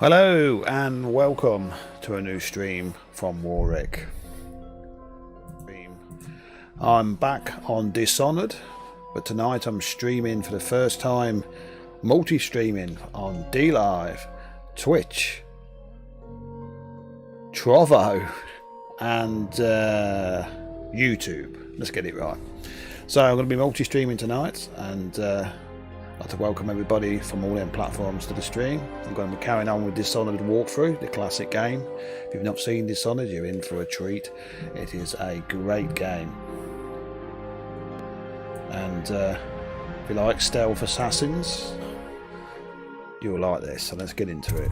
Hello and welcome to a new stream from Warric. I'm back on Dishonored, but tonight I'm streaming for the first time, multi-streaming on DLive, Twitch, Trovo and YouTube. Let's get it right. So I'm going to be multi-streaming tonight, and I'd like to welcome everybody from all them platforms to the stream. I'm going to be carrying on with Dishonored walkthrough, the classic game. If you've not seen Dishonored, you're in for a treat. It is a great game. And if you like stealth assassins, you'll like this. So let's get into it.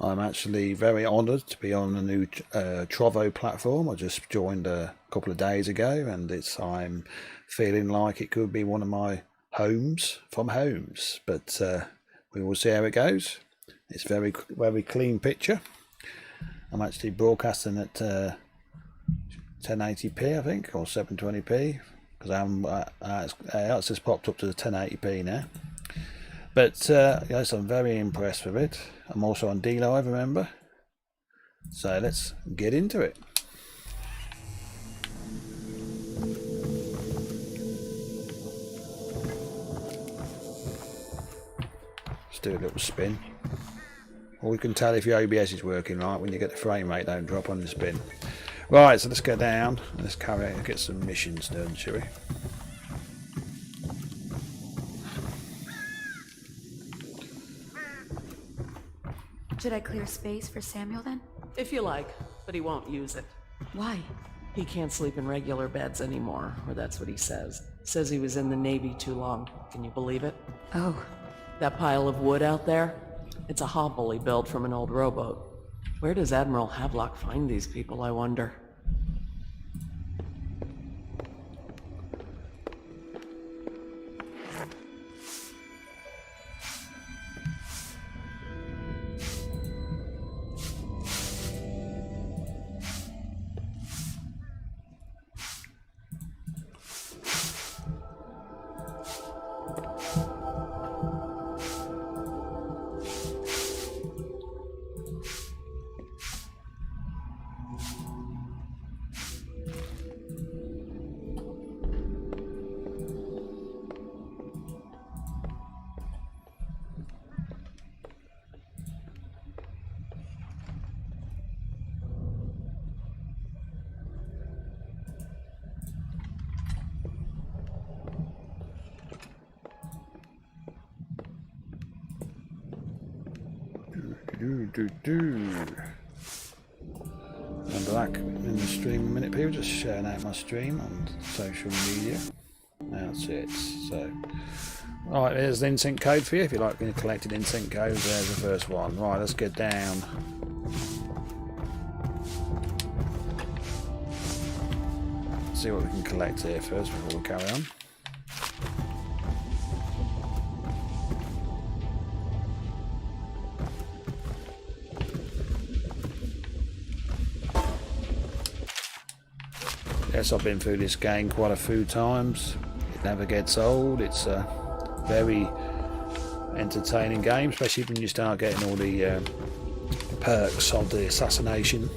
I'm actually very honoured to be on a new Trovo platform. I just joined a couple of days ago, and I'm feeling like it could be one of my homes from homes. But we will see how it goes. It's very clean picture. I'm actually broadcasting at 1080p, I think, or 720p, because it's just popped up to the 1080p now. But yes, I'm very impressed with it. I'm also on DLive, remember? So let's get into it. Let's do a little spin. Or you can tell if your OBS is working right when you get the frame rate don't drop on the spin. Right, so let's go down. Let's carry on and get some missions done, shall we? Should I clear space for Samuel then? If you like, but he won't use it. Why? He can't sleep in regular beds anymore, or that's what he says. Says he was in the Navy too long. Can you believe it? Oh. That pile of wood out there? It's a hovel he built from an old rowboat. Where does Admiral Havelock find these people, I wonder? I'm back in the stream a minute, people. Just sharing out my stream on social media. That's it. So, right, there's the insync code for you. If you like being collected insync codes, there's the first one. Right, let's get down. See what we can collect here first before we carry on. Yes, I've been through this game quite a few times. It never gets old. It's a very entertaining game, especially when you start getting all the perks of the assassination.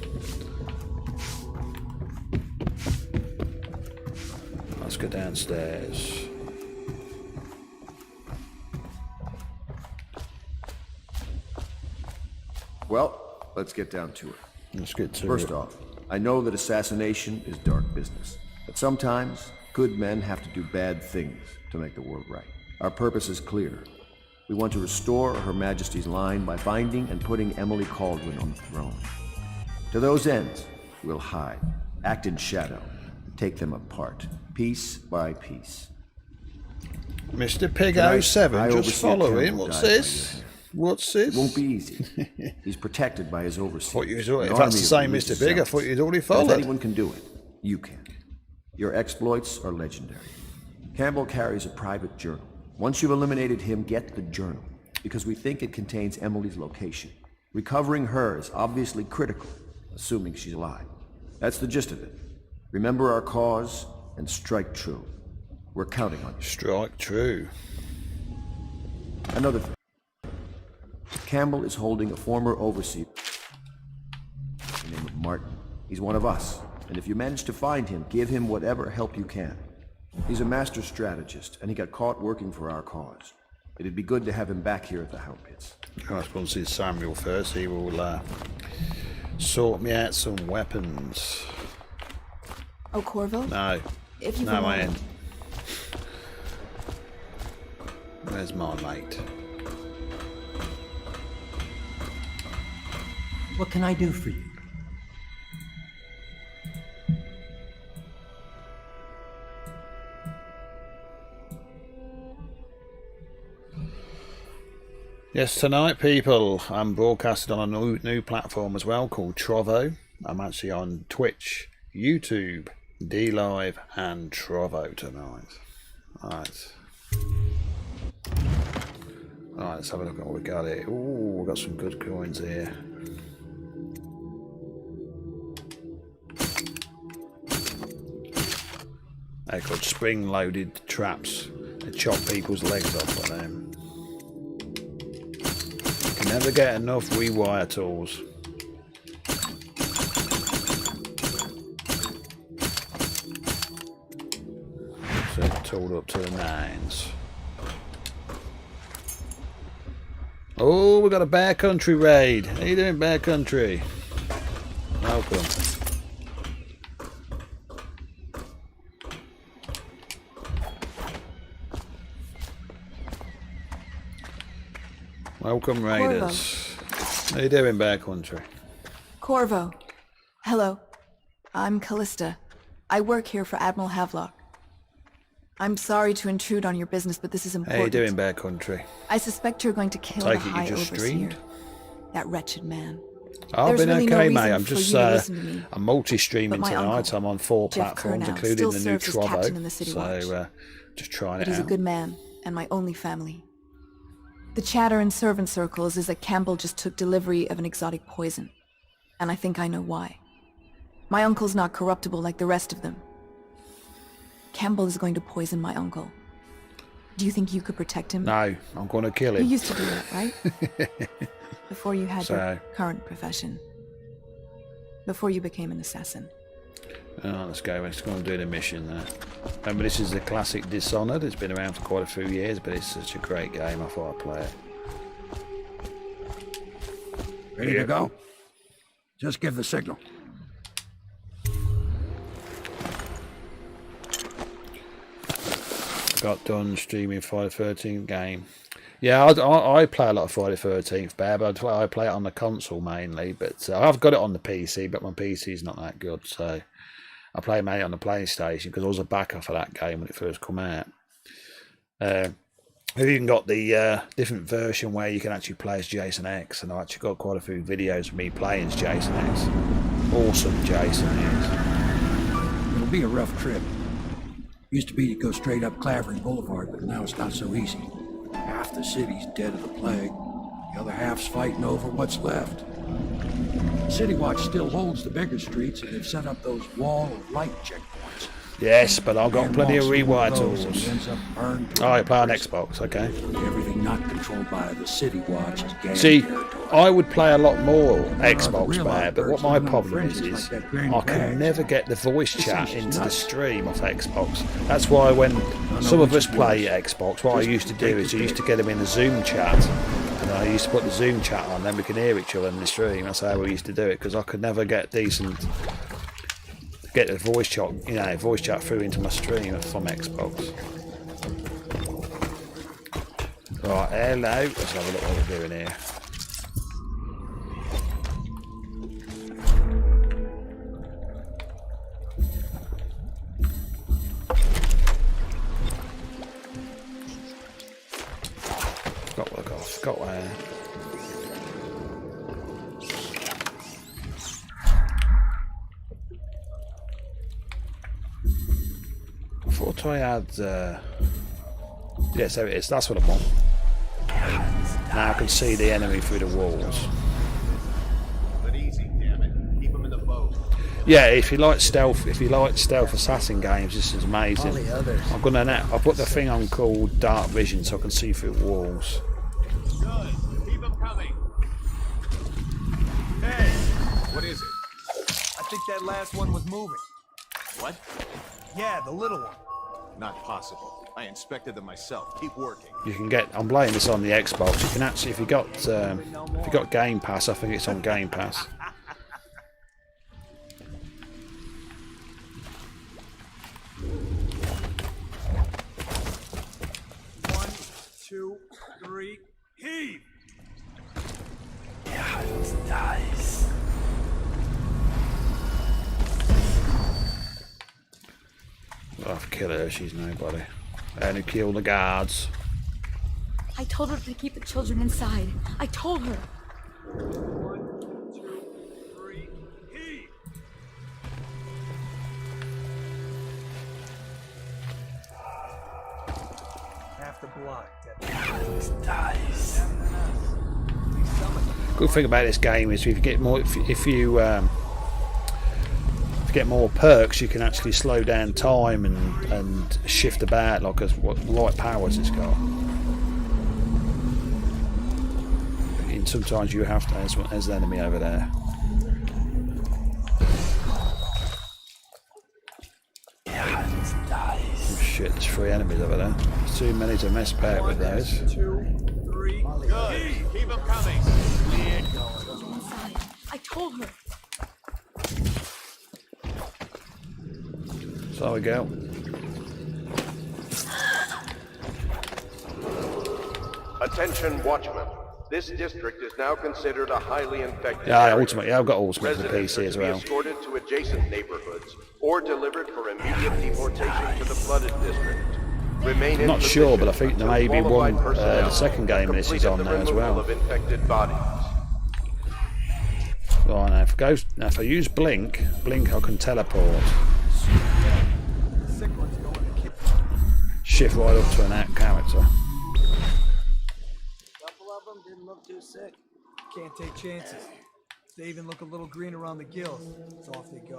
Let's go downstairs. Well, let's get down to it. Let's get to First it. off, I know that assassination is dark business, but sometimes good men have to do bad things to make the world right. Our purpose is clear. We want to restore Her Majesty's line by finding and putting Emily Cauldron on the throne. To those ends, we'll hide, act in shadow, and take them apart, piece by piece. Mr. Pig Tonight, 07, I just oversee a follow temple him. What's died by your this? hand. What's this? It won't be easy. He's protected by his overseer. If an that's army the of same religious Mr. Big, I zealots. thought you'd already But followed. if anyone can do it, you can. Your exploits are legendary. Campbell carries a private journal. Once you've eliminated him, get the journal, because we think it contains Emily's location. Recovering her is obviously critical, assuming she's alive. That's the gist of it. Remember our cause and strike true. We're counting on you. Strike true. Another thing. Campbell is holding a former overseer by the name of Martin. He's one of us, and if you manage to find him, give him whatever help you can. He's a master strategist, and he got caught working for our cause. It'd be good to have him back here at the Hound Pits. I suppose see Samuel first. He will sort me out some weapons. Oh, Corvo? No. If you No, will I allow- ain't. Where's my mate? What can I do for you? Yes, tonight, people, I'm broadcasted on a new platform as well called Trovo. I'm actually on Twitch, YouTube, DLive, and Trovo tonight. Right. Alright, let's have a look at what we got here. Ooh, we've got some good coins here. They're called spring-loaded traps. They chop people's legs off with them. Can never get enough rewire tools. So tooled up to the nines. Oh, we got a Bear Country raid. How you doing, Bear Country? Welcome. Welcome, Raiders. How you doing, Bear Country? Corvo. Hello. I'm Callista. I work here for Admiral Havelock. I'm sorry to intrude on your business, but this is important. How you doing, Bear Country? I suspect you're going to kill Take the it you High just Overseer. streamed? That wretched man. I've There's been really no okay, reason mate. I'm for just you to listen to me. I'm multi-streaming But my tonight. uncle, I'm on 4 Jeff platforms, Kurnow, including still the new serves as captain in the Trovo. City So, Watch. just trying But it he's a out. good man, and my only family. The chatter in servant circles is that Campbell just took delivery of an exotic poison. And I think I know why. My uncle's not corruptible like the rest of them. Campbell is going to poison my uncle. Do you think you could protect him? No, I'm going to kill You him. used to do that, right? Before you had So- your current profession. Before you became an assassin. Oh, let's go. Let's go and do the mission there. Remember, this is the classic Dishonored. It's been around for quite a few years, but it's such a great game. I thought I'd play it. Ready to go? Just give the signal. Got done streaming Friday the 13th game. Yeah, I play a lot of Friday the 13th, Bear, but I play it on the console mainly. But I've got it on the PC, but my PC is not that good, so I play mainly on the PlayStation because I was a backer for that game when it first come out. We've even got the different version where you can actually play as Jason X, and I've actually got quite a few videos of me playing as Jason X. Awesome Jason X. It'll be a rough trip. Used to be to go straight up Clavering Boulevard, but now it's not so easy. Half the city's dead of the plague. The other half's fighting over what's left. City Watch still holds the bigger streets, and they've set up those wall of light checkpoints. Yes, but I've got Man plenty of walks through one rewire those and tools. he ends up burned to Oh, you play on crisp. Xbox, okay. Everything not controlled by the City Watch is gang See, territory. I would play a lot more Xbox, real Bear, but what outbursts my living on problem fringes is like that Granny I can Bag. never get the voice chat thing's into the nuts. stream off Xbox. That's why when some of us play Xbox, what I used to do is I used to get them in the Zoom chat, and I used to put the Zoom chat on, then we can hear each other in the stream. That's how we used to do it, because I could never get the voice chat through into my stream from Xbox. Right, hello. Let's have a look what we're doing here. Got where. I thought I had. Yes, there it is. That's what I want. Now I can see the enemy through the walls. Yeah, if you like stealth assassin games, this is amazing. I'm gonna I'll put the thing on called dark vision so I can see through walls. Good. Keep them coming. Hey, what is it? I think that last one was moving. What? Yeah, the little one. Not possible. I inspected them myself. Keep working. You can get. I'm playing this on the Xbox. You can actually, if you got Game Pass, I think it's on Game Pass. One, two, three, heave! I've killed her. She's nobody. And who killed the guards? I told her to keep the children inside. I told her. One, two, three, heave! Half the block. Good thing about this game is if you get more, if you get more perks, you can actually slow down time and shift about like what light powers it's got. And sometimes you have to. There's an enemy over there. Oh shit! There's 3 enemies over there. There's too many to mess about with those. 2, 3, Good. Keep them coming. Inside. I told her. So we go. Attention, Watchmen. This district is now considered a highly infected Yeah, area. ultimate. Yeah, I've got ultimate for Residents PC are as to be well. escorted to adjacent neighborhoods or delivered for immediate deportation to the flooded district. Remain I'm not sure, but I think there may be one. qualified The personnel second game of this is on completed the there as removal well. of infected bodies. Right now, if I use blink, I can teleport. sick one's going to kill. Shift right up to an out character. Couple of them didn't look too sick. Can't take chances. They even look a little green around the gills. So off they go.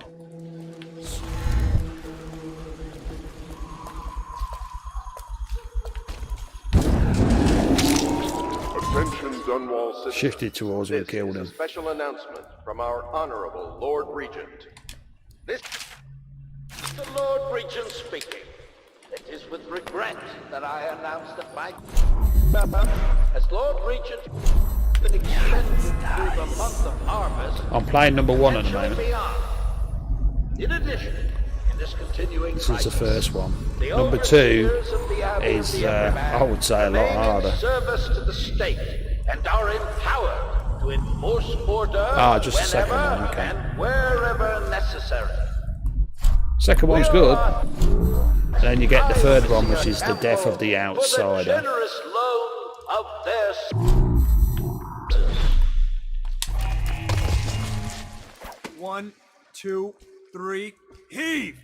Attention, Dunwall citizens. Shifted towards who This killed is a him. special announcement from our Honorable Lord Regent. This is the Lord Regent speaking. It is with regret that I announce that my as Lord Regent been extended through the month of harvest. I'm playing number 1 at the and moment. beyond. In addition, in this continuing This is the crisis, first one. the Number 2 overseers of the Abbey of is, the Everman I would say, a lot remain in harder. service to the state and are empowered to enforce order just the second whenever one, okay. and wherever necessary. Second one's good. Then you get the third one, which is the death of the For the outsider. generous loan of their One, two, three, heave!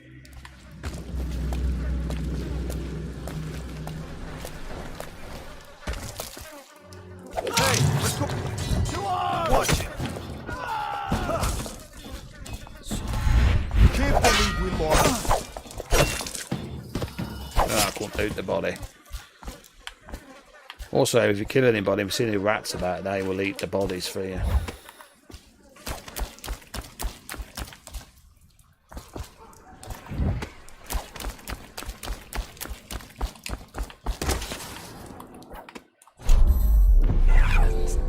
Hey, let's go. Watch it. Can't believe we lost. I couldn't loot the body. Also, if you kill anybody, if you see any rats about, they will eat the bodies for you.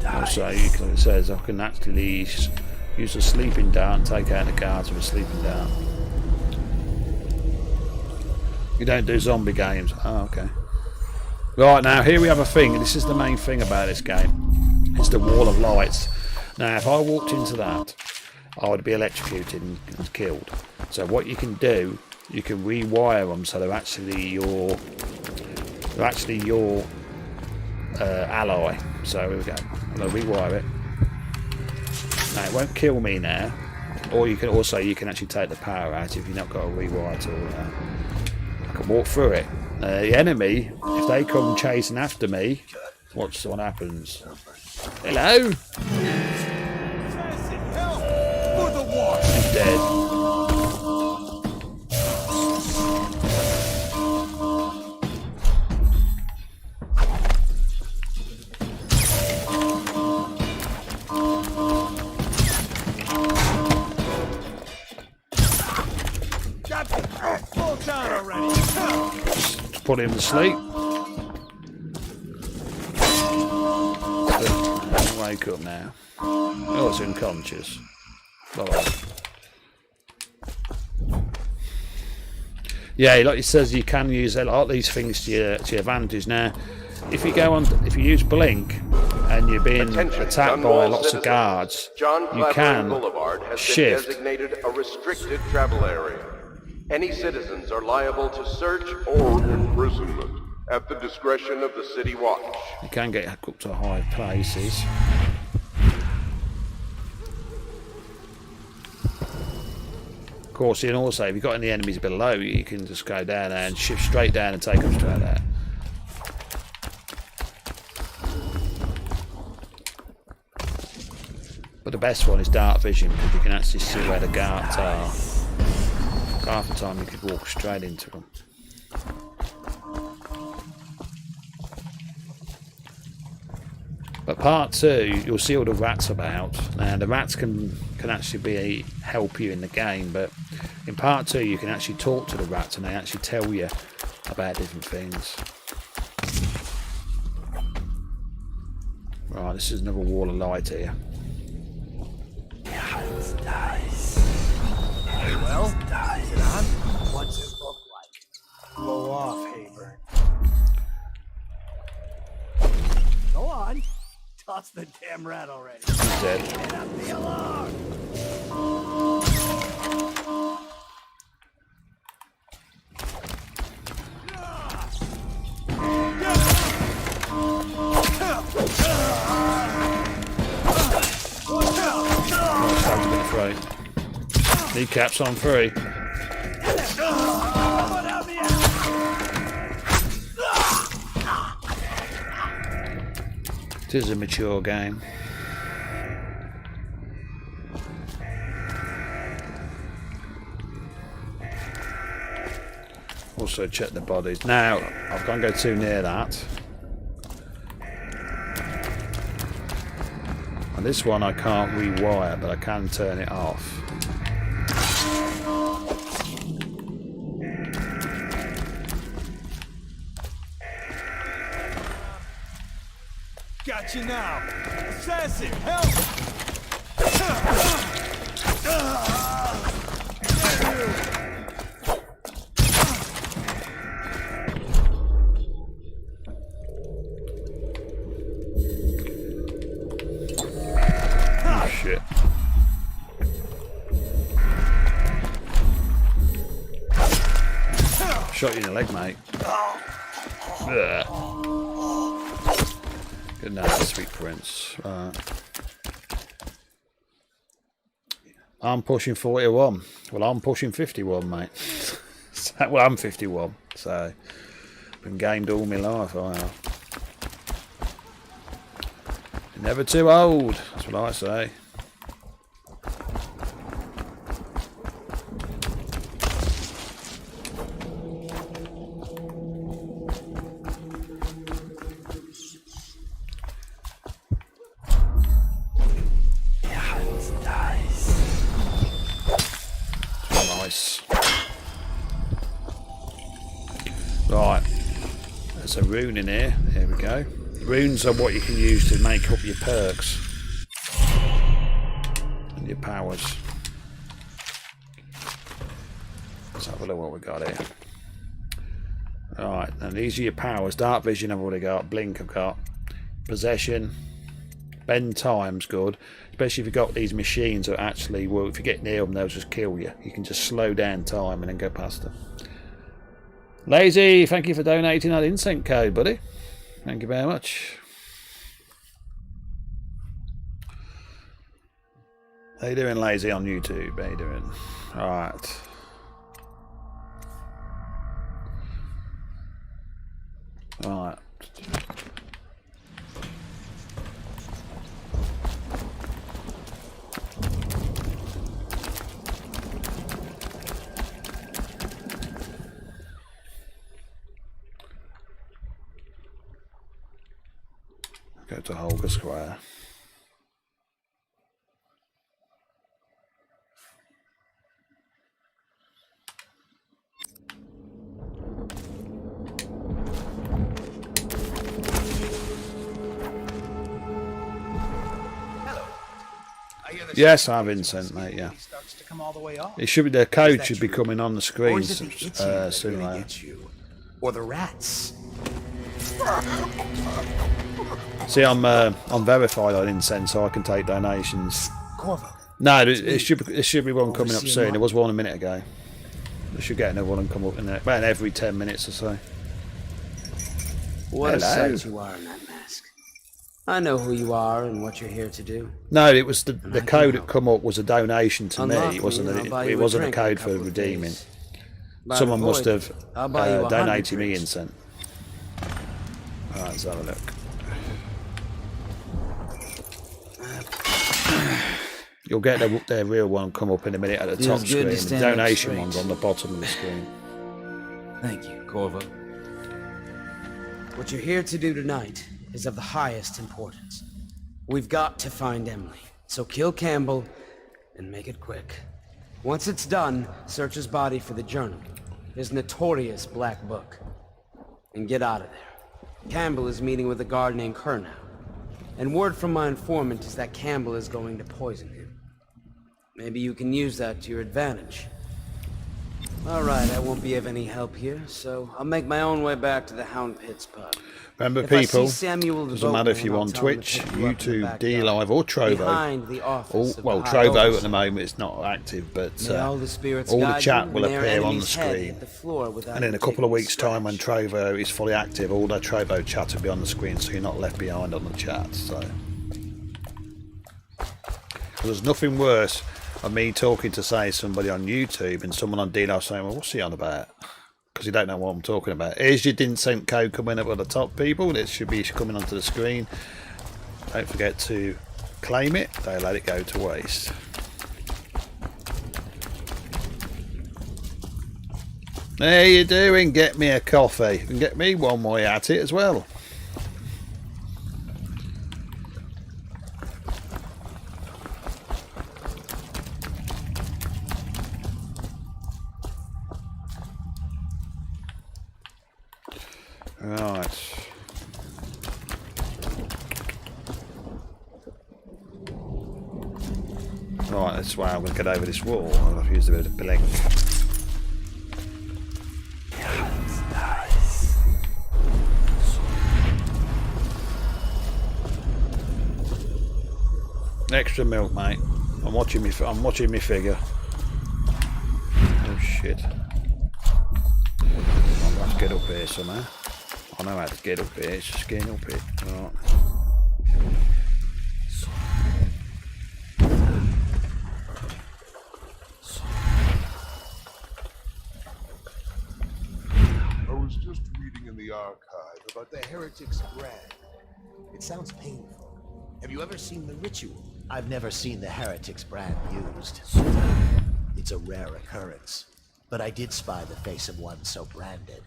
Also, you can, it says I can actually use a sleeping dart and take out the guards with a sleeping dart. You don't do zombie games. Oh, okay. Right, now here we have a thing. This is the main thing about this game. It's the wall of lights. Now, if I walked into that, I would be electrocuted and killed. So what you can do, you can rewire them so they're actually your ally. So here we go. I'm going to rewire it. Now it won't kill me now. Or you can actually take the power out if you've not got a rewire tool. I can walk through it. The enemy, if they come chasing after me, watch what happens. Hello? For the war. He's dead. Fall down already. Just put him to sleep. Wake up now. Oh, it's unconscious. Bye-bye. Yeah, like it says, you can use a lot of these things to your advantage. Now, if you use blink and you're being attacked by lots of guards, you can Boulevard has shift. been designated a restricted travel area. Any citizens are liable to search or imprisonment at the discretion of the City Watch. You can get up to high places. Of course, and also if you've got any enemies below, you can just go down there and shift straight down and take them straight there. But the best one is dark vision, because you can actually see where the guards are. Half the time you could walk straight into them. But part 2, you'll see all the rats about. Now the rats can actually help you in the game, but in part 2 you can actually talk to the rats and they actually tell you about different things. Right, this is another wall of light here. Well, is it on? What's it look like? Blow off, Haber. Go on. Toss the damn rat already. He's dead. Get up the alarm. Kneecaps on 3. It is a mature game. Also check the bodies. Now, I've got to go too near that. And this one I can't rewire, but I can turn it off. Got you now. Assassin, help! Oh, shit. Shot you in the leg, mate. Ugh. Good night, sweet prince. I'm pushing 41. Well, I'm pushing 51, mate. Well, I'm 51, so been gamed all my life. I have. You're never too old. That's what I say. Right, there's a rune in here. There we go. Runes are what you can use to make up your perks and your powers. Let's have a look what we got here. Right, and these are your powers. Dark vision I've already got. Blink I've got. Possession. Bend time's good. Especially if you've got these machines that actually, well, if you get near them, they'll just kill you. You can just slow down time and then go past them. Lazy, thank you for donating that instant code, buddy. Thank you very much. How you doing, Lazy, on YouTube? How you doing? Alright. Alright. Go to Holger Square. Yes, I have Incent, mate. Yeah. Starts to come all the way off. It should be the code should be coming on the screen Or is it the itching that soon. really gets you? Or the rats? See, I'm verified on Incent, so I can take donations. Corvo. No, it should be one coming up soon. There was one a minute ago. We should get another one come up in about every 10 minutes or so. What Hello. a sight you are in that mask. I know who you are and what you're here to do. No, it was the code that come up was a donation to me. Unlock It wasn't me and I'll buy it you a wasn't a drink in a code for couple of redeeming. days. By Someone the must void, have I'll buy you 100 donated me drinks. Incent. Alright, let's have a look. You'll get their real one come up in a minute at the top Feels screen. good to The stand up donation straight. one's on the bottom of the screen. Thank you, Corvo. What you're here to do tonight is of the highest importance. We've got to find Emily, so kill Campbell and make it quick. Once it's done, search his body for the journal, his notorious black book, and get out of there. Campbell is meeting with a guard named Kerr now, and word from my informant is that Campbell is going to poison him. Maybe you can use that to your advantage. Alright, I won't be of any help here, so I'll make my own way back to the Hound Pits pub. Remember, If I people, see Samuel the doesn't matter if boatman, you're I'll on tell him to Twitch, pick you up in the YouTube, backyard, D-Live, or Trovo. behind the office of Well, the High Trovo at Overseer. the moment it's not active, but May all the spirits all the guide chat you will and their appear on the enemy's head screen. hit the floor without And in you a couple of taking a weeks' time, when scratch. Trovo is fully active, all that Trovo chat will be on the screen, so you're not left behind on the chat. So there's nothing worse than me talking to, say, somebody on YouTube and someone on D-Live saying, "Well, what's he on about?" Because you don't know what I'm talking about. Here's your Incent code coming up at the top, people. It should be coming onto the screen. Don't forget to claim it. Don't let it go to waste. How you doing? Get me a coffee. And get me one while you're at it as well. Right. Right, that's why I'm going to get over this wall. I've used a bit of blink. Extra milk, mate. I'm watching me figure. Oh shit. I'm going to get up here somehow. I know how to get up here, it's just getting up here. Right. I was just reading in the archive about the heretic's brand. It sounds painful. Have you ever seen the ritual? I've never seen the heretic's brand used. It's a rare occurrence. But I did spy the face of one so branded.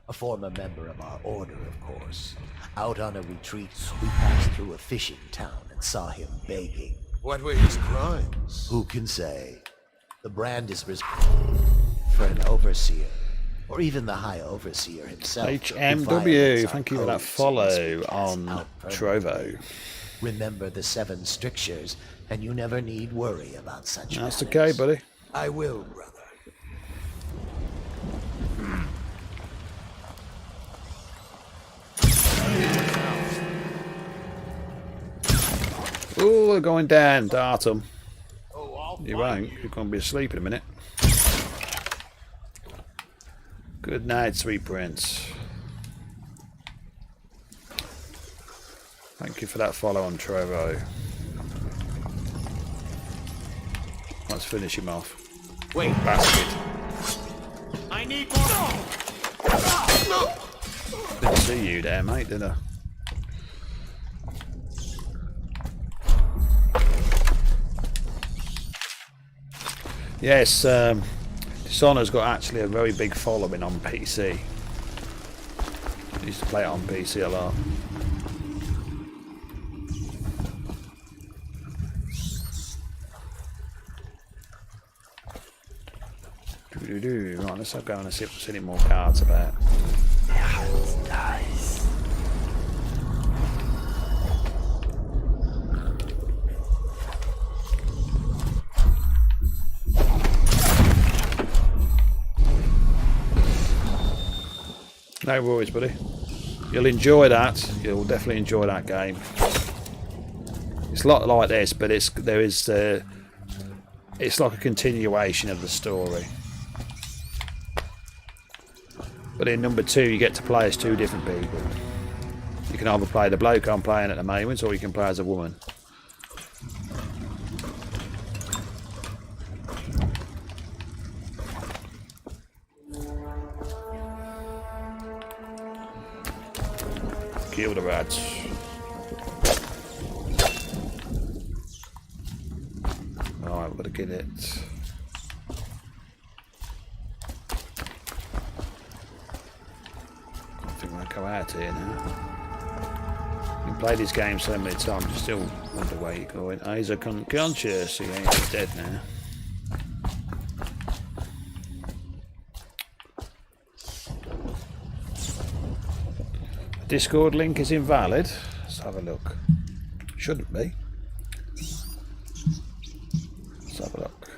A former member of our order, of course. Out on a retreat, we passed through a fishing town and saw him begging. What were his crimes? Who can say? The brand is for an overseer, or even the High Overseer himself. who violates HMW, our thank you for that codes follow unless we cast on out Trovo. permanently. Remember the 7 strictures, and you never need worry about such That's matters. okay, buddy. I will, brother. Oh, they're going down, dart them. You won't, you're going to be asleep in a minute. Good night, sweet prince. Thank you for that follow on Trovo. Let's finish him off. Wait, Bastard. I need more. Didn't see you there, mate, did I? Yes, Dishonored's got actually a very big following on PC. I used to play it on PC a lot. Right, let's go and see if there's any more cards about. No worries, buddy. You'll enjoy that. You'll definitely enjoy that game. It's a lot like this, but it's like a continuation of the story. But in number 2, you get to play as 2 different people. You can either play the bloke I'm playing at the moment, or you can play as a woman. Kill the rats. Alright, we've got to get it. I think we'll go out here now. You can play this game so many times, you still wonder where you're going. He's unconscious, he ain't dead now. Discord link is invalid. Let's have a look. Shouldn't be. Let's have a look.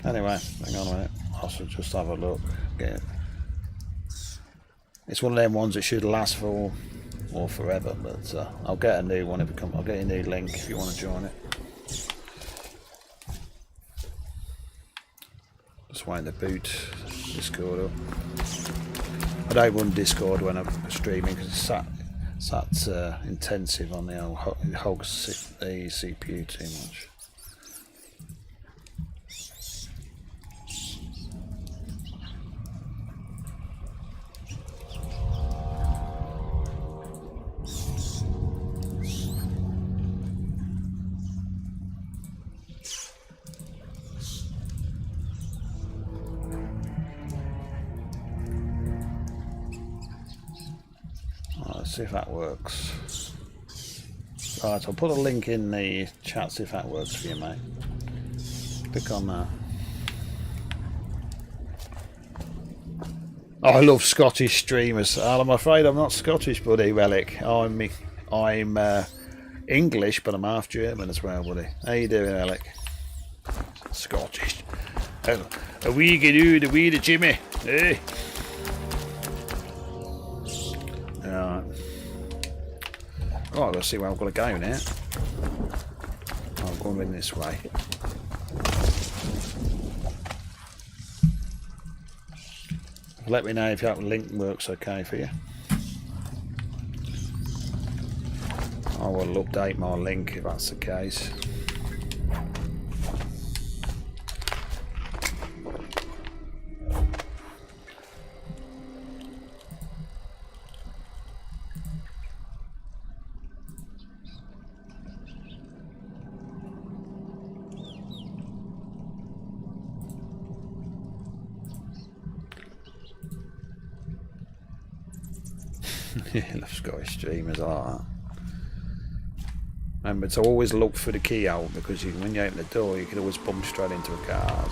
Anyway, hang on a minute. I should just have a look. It's one of them ones that should last for or forever, but I'll get a new one if it comes. I'll get a new link if you want to join it. Just waiting to boot Discord up. I don't run Discord when I'm streaming because it's intensive on the old hogs the CPU too much. See if that works. Right, I'll put a link in the chat, see if that works for you, mate. Click on that. Oh, I love Scottish streamers. I'm afraid I'm not Scottish, buddy, Relic. I'm English, but I'm half German as well, buddy. How you doing, Relic? Scottish. A wee gidoo, the wee the Jimmy. Hey. Alright. Right, let's see where I've got to go now. I'm going in this way. Let me know if that link works okay for you. I will update my link if that's the case. Yeah, love Scottish streamers, I like that. Remember to always look for the keyhole, because when you open the door you can always bump straight into a card.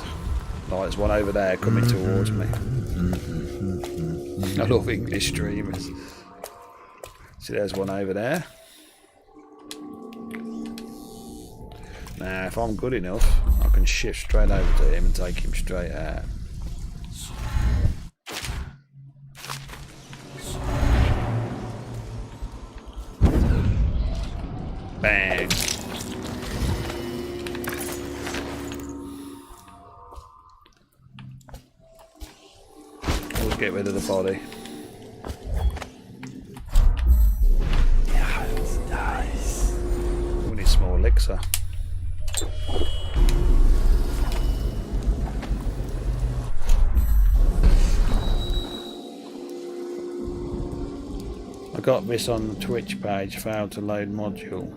Like there's one over there coming towards me. I love English streamers. See, there's one over there. Now if I'm good enough I can shift straight over to him and take him straight out. Bang. Always get rid of the body. Yeah, it's nice. We need some more elixir. I got this on the Twitch page, failed to load module.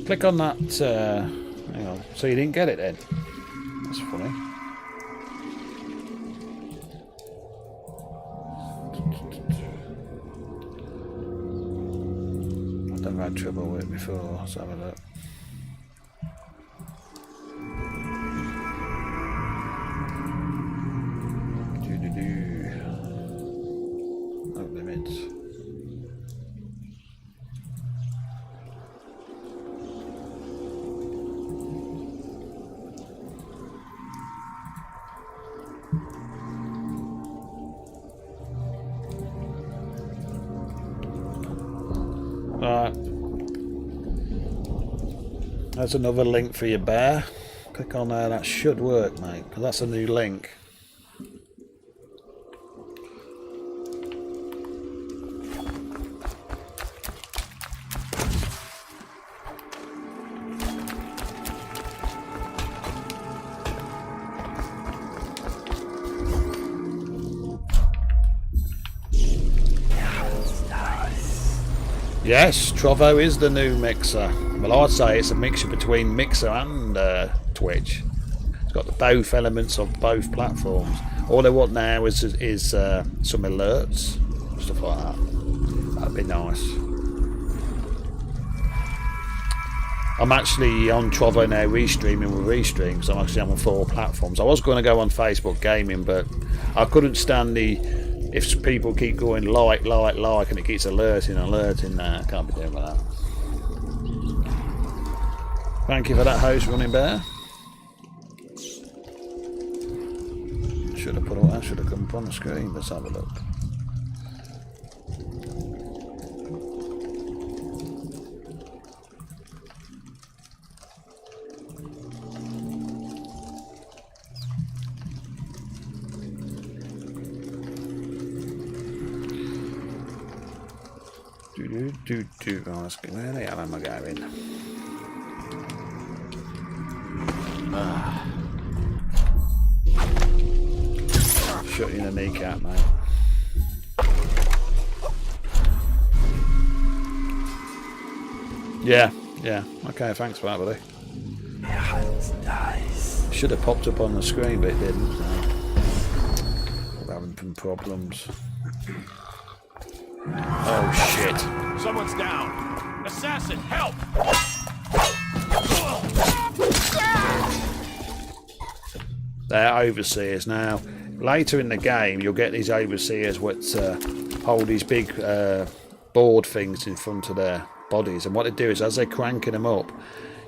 Click on that, hang on, so you didn't get it then? That's funny. I've never had trouble with it before, let's have a look. No limits. Right. There's another link for your bear. Click on there, that should work, mate, because that's a new link. Yes, Trovo is the new Mixer. Well, I'd say it's a mixture between Mixer and Twitch. It's got both elements of both platforms. All I want now is some alerts, stuff like that. That'd be nice. I'm actually on Trovo now, restreaming with Restream, because I'm actually on 4 platforms. I was going to go on Facebook Gaming, but I couldn't stand if people keep going like, and it keeps alerting, I can't be doing with that. Thank you for that, host Running Bear. Should have put all that, should have come up on the screen. Let's have a look. Oh, let's go. Where the hell am I going? Shut you in the kneecap, mate. Yeah. Okay, thanks for that, buddy. Should have popped up on the screen, but it didn't. So. We're having some problems. Oh shit. Someone's down. Assassin, help! They're overseers now. Later in the game, you'll get these overseers what hold these big board things in front of their bodies, and what they do is, as they're cranking them up,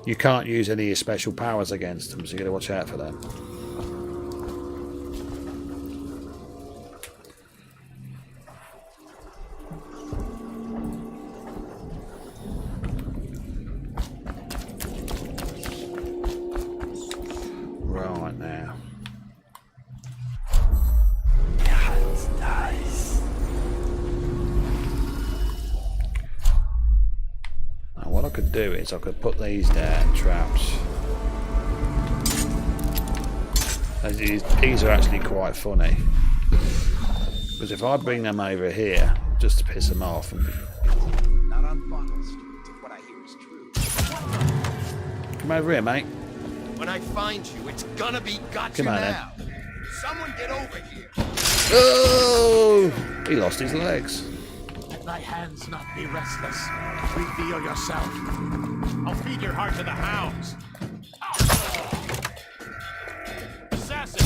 you can't use any of your special powers against them, so you got to watch out for them. Right now. Now what I could do is I could put these down, traps. These are actually quite funny. Because if I bring them over here, just to piss them off. And Not on Bottle Street, if what I hear is true. come over here, mate. When I find you, it's gonna be gotcha Come on, now. Someone get over here. Oh! He lost his legs. Let thy hands not be restless. Reveal yourself. I'll feed your heart to the hounds. Assassin!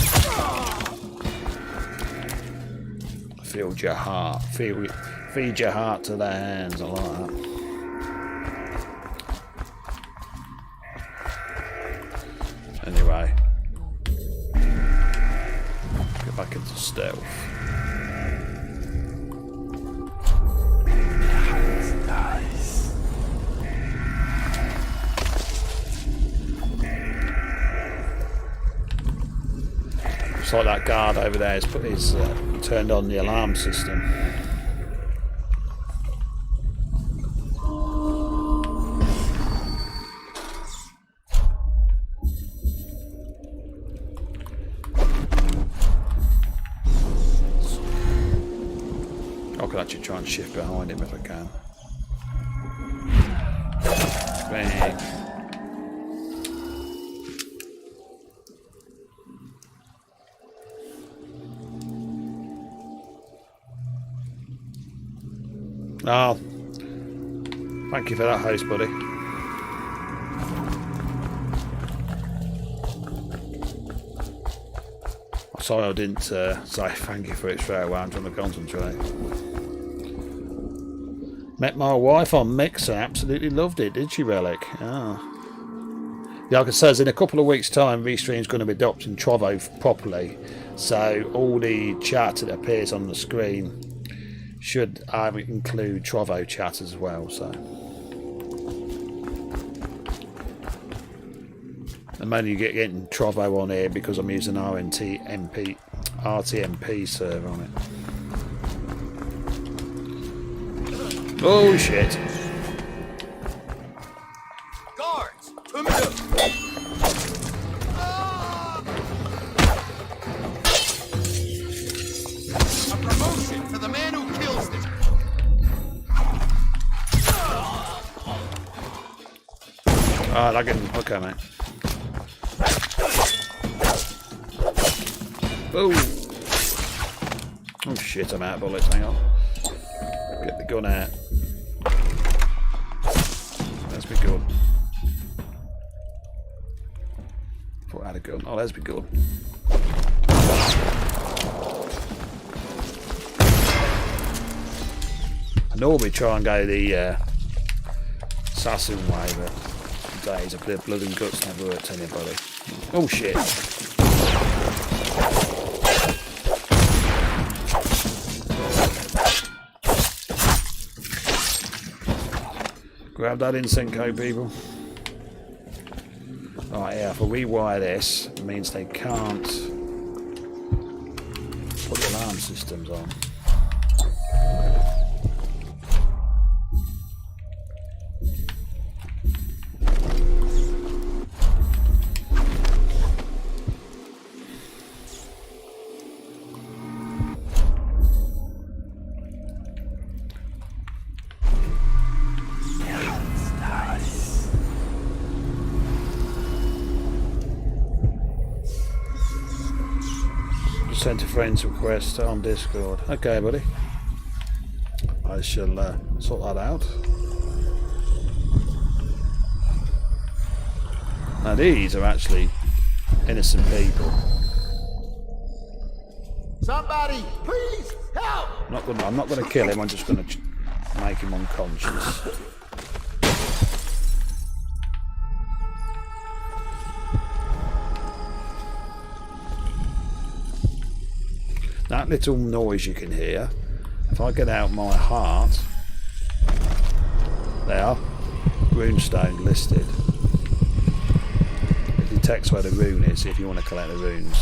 Feed your heart. Feed your heart to the hands. I like that. Anyway, get back into stealth. Nice. It's like that guard over there has turned on the alarm system. I could actually try and shift behind him if I can. Bang. Oh, thank you for that, host, buddy. Sorry I didn't say thank you for it straight away. I'm trying to concentrate. Met my wife on Mixer. Absolutely loved it. Did she, Relic? Ah. Yeah, like I says, in a couple of weeks' time, Restream's going to be adopting Trovo properly. So all the chat that appears on the screen should include Trovo chat as well. So I'm only getting Trovo on here because I'm using RTMP server on it. Oh shit! Guards, a promotion for the man who kills them. Alright, I can. Okay, mate. Oh! Oh shit! I'm out of bullets. Hang on. Get the gun out. Let's be good. Thought I had a gun. Oh, let's be good. I normally try and go the assassin way, but days of blood and guts never worked anybody. Oh shit! Grab that Insenko, people. Right, yeah, if I rewire this, it means they can't put the alarm systems on. Sent a friend's request on Discord. Okay, buddy. I shall sort that out. Now these are actually innocent people. Somebody, please help! I'm not gonna kill him. I'm just gonna make him unconscious. That little noise you can hear, if I get out my heart, there, runestone listed. It detects where the rune is if you want to collect the runes.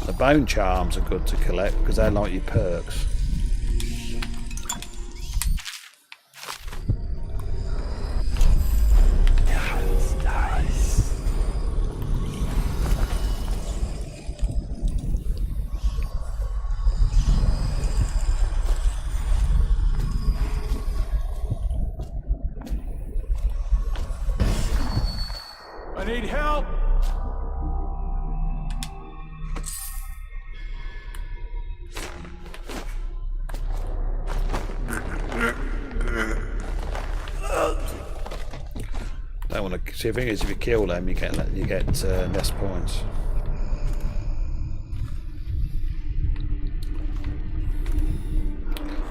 The bone charms are good to collect because they're like your perks. I need help! Don't want to see. The thing is, if you kill them, you get less points.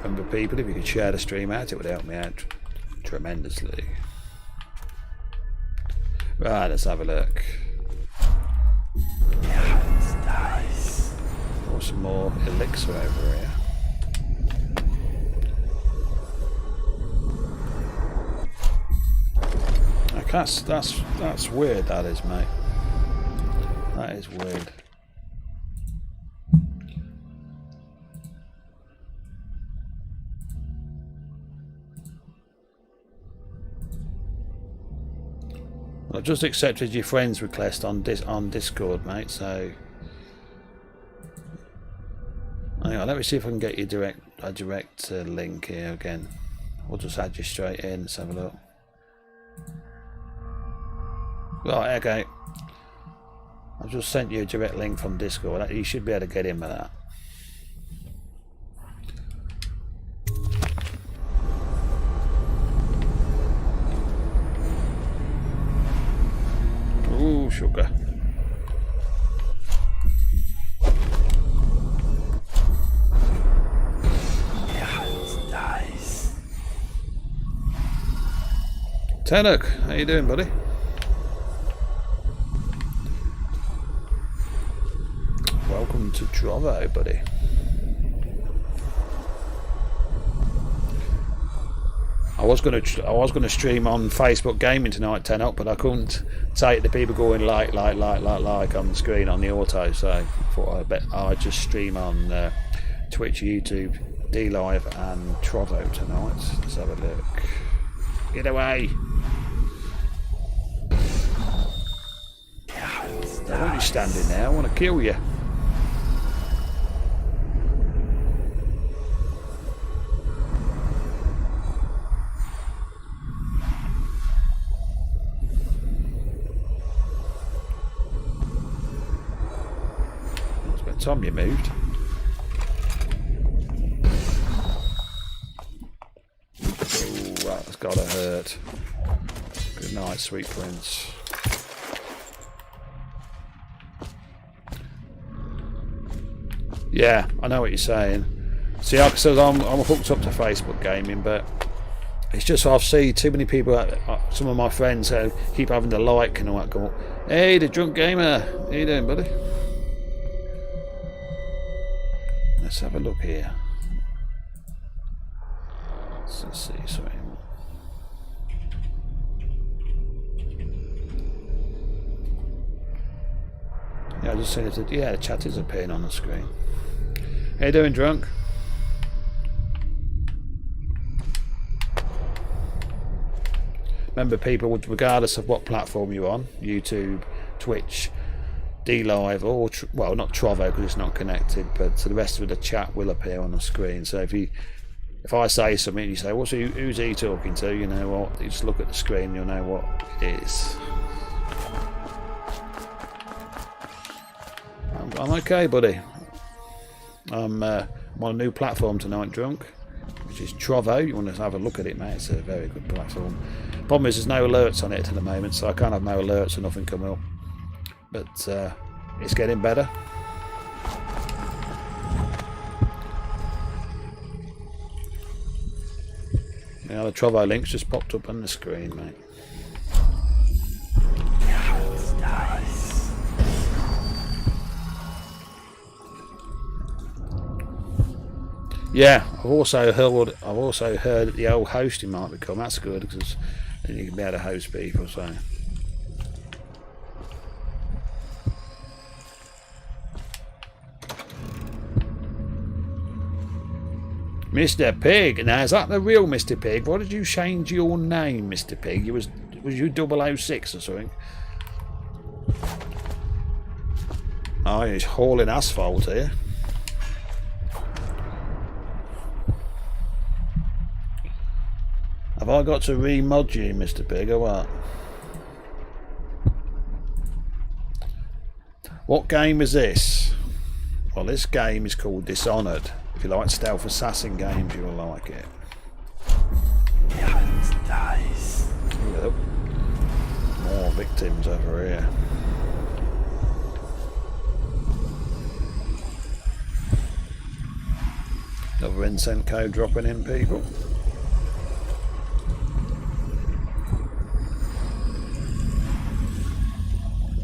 Remember, people, if you could share the stream out, it would help me out tremendously. Right, let's have a look. Or some more elixir over here. That's weird. That is, mate. That is weird. I've just accepted your friend's request on Discord, mate. So, hang on, let me see if I can get you a direct link here again. We'll just add you straight in. Let's have a look. Right, okay. I've just sent you a direct link from Discord. You should be able to get in with that. Ooh, sugar. Tenok, how you doing, buddy? Welcome to Trovo, buddy. I was gonna stream on Facebook Gaming tonight, Tenok, but I couldn't take the people going like on the screen on the auto, so I thought I'd just stream on Twitch, YouTube, DLive, and Trovo tonight. Let's have a look. Get away! Why are you standing there? I want to kill you. It's about time you moved. Oh, that's gotta hurt. Good night, sweet prince. Yeah, I know what you're saying. See, like I said, I'm hooked up to Facebook Gaming, but it's just I've seen too many people, some of my friends keep having the like and all that, go, hey, the drunk gamer, how you doing, buddy? Let's have a look here. Let's see something. Yeah, I just seen it. Yeah, the chat is appearing on the screen. How you doing, drunk? Remember, people, regardless of what platform you're on, YouTube, Twitch, DLive, or well, not Trovo because it's not connected, but the rest of the chat will appear on the screen. So if I say something and you say, who's he talking to? You know what? You just look at the screen and you'll know what it is. I'm okay, buddy. I'm on a new platform tonight, drunk, which is Trovo. You want to have a look at it, mate? It's a very good platform. Problem is, there's no alerts on it at the moment, so I can't have no alerts or nothing come up. But it's getting better. Yeah, the Trovo link's just popped up on the screen, mate. Yeah, I've also heard that the old hosting might become. That's good because then you can be able to host people. So. Mr. Pig. Now, is that the real Mr. Pig? Why did you change your name, Mr. Pig? Was you 006 or something? Oh, he's hauling asphalt here. Have I got to remod you, Mr. Pig, or what? What game is this? Well, this game is called Dishonored. If you like stealth assassin games, you'll like it. Nice. Yep. More victims over here. Another incense code dropping in, people.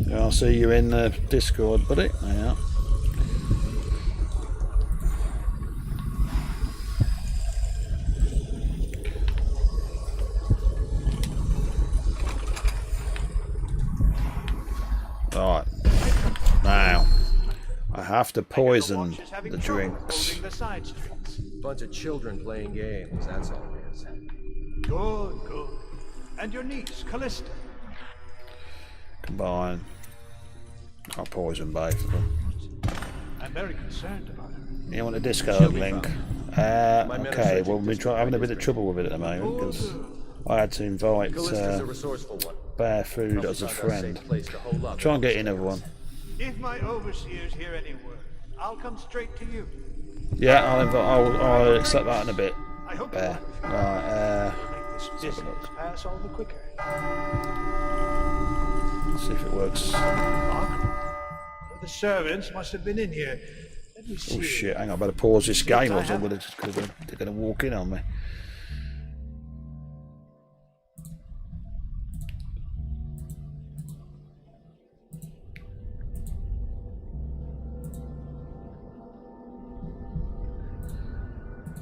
Yeah, I'll see you in the Discord, buddy. Yeah. Right. Now, I have to poison the drinks. Bunch of children playing games, that's all it is. Good, good. And your niece, Callista? Combine. I'll poison both of them. I'm very concerned about her. You want a Discord link? Okay, well, we're having a bit of trouble with it at the moment because I had to invite Bear Food as a friend. Try and get in everyone. If my overseers hear any word, I'll come straight to you. Yeah, I'll accept that in a bit. I hope Bear. Right, make this distance pass all the quicker. see if it works. The servants must have been in here. Let me see. Oh shit, hang on, I better pause this game or they're going to walk in on me.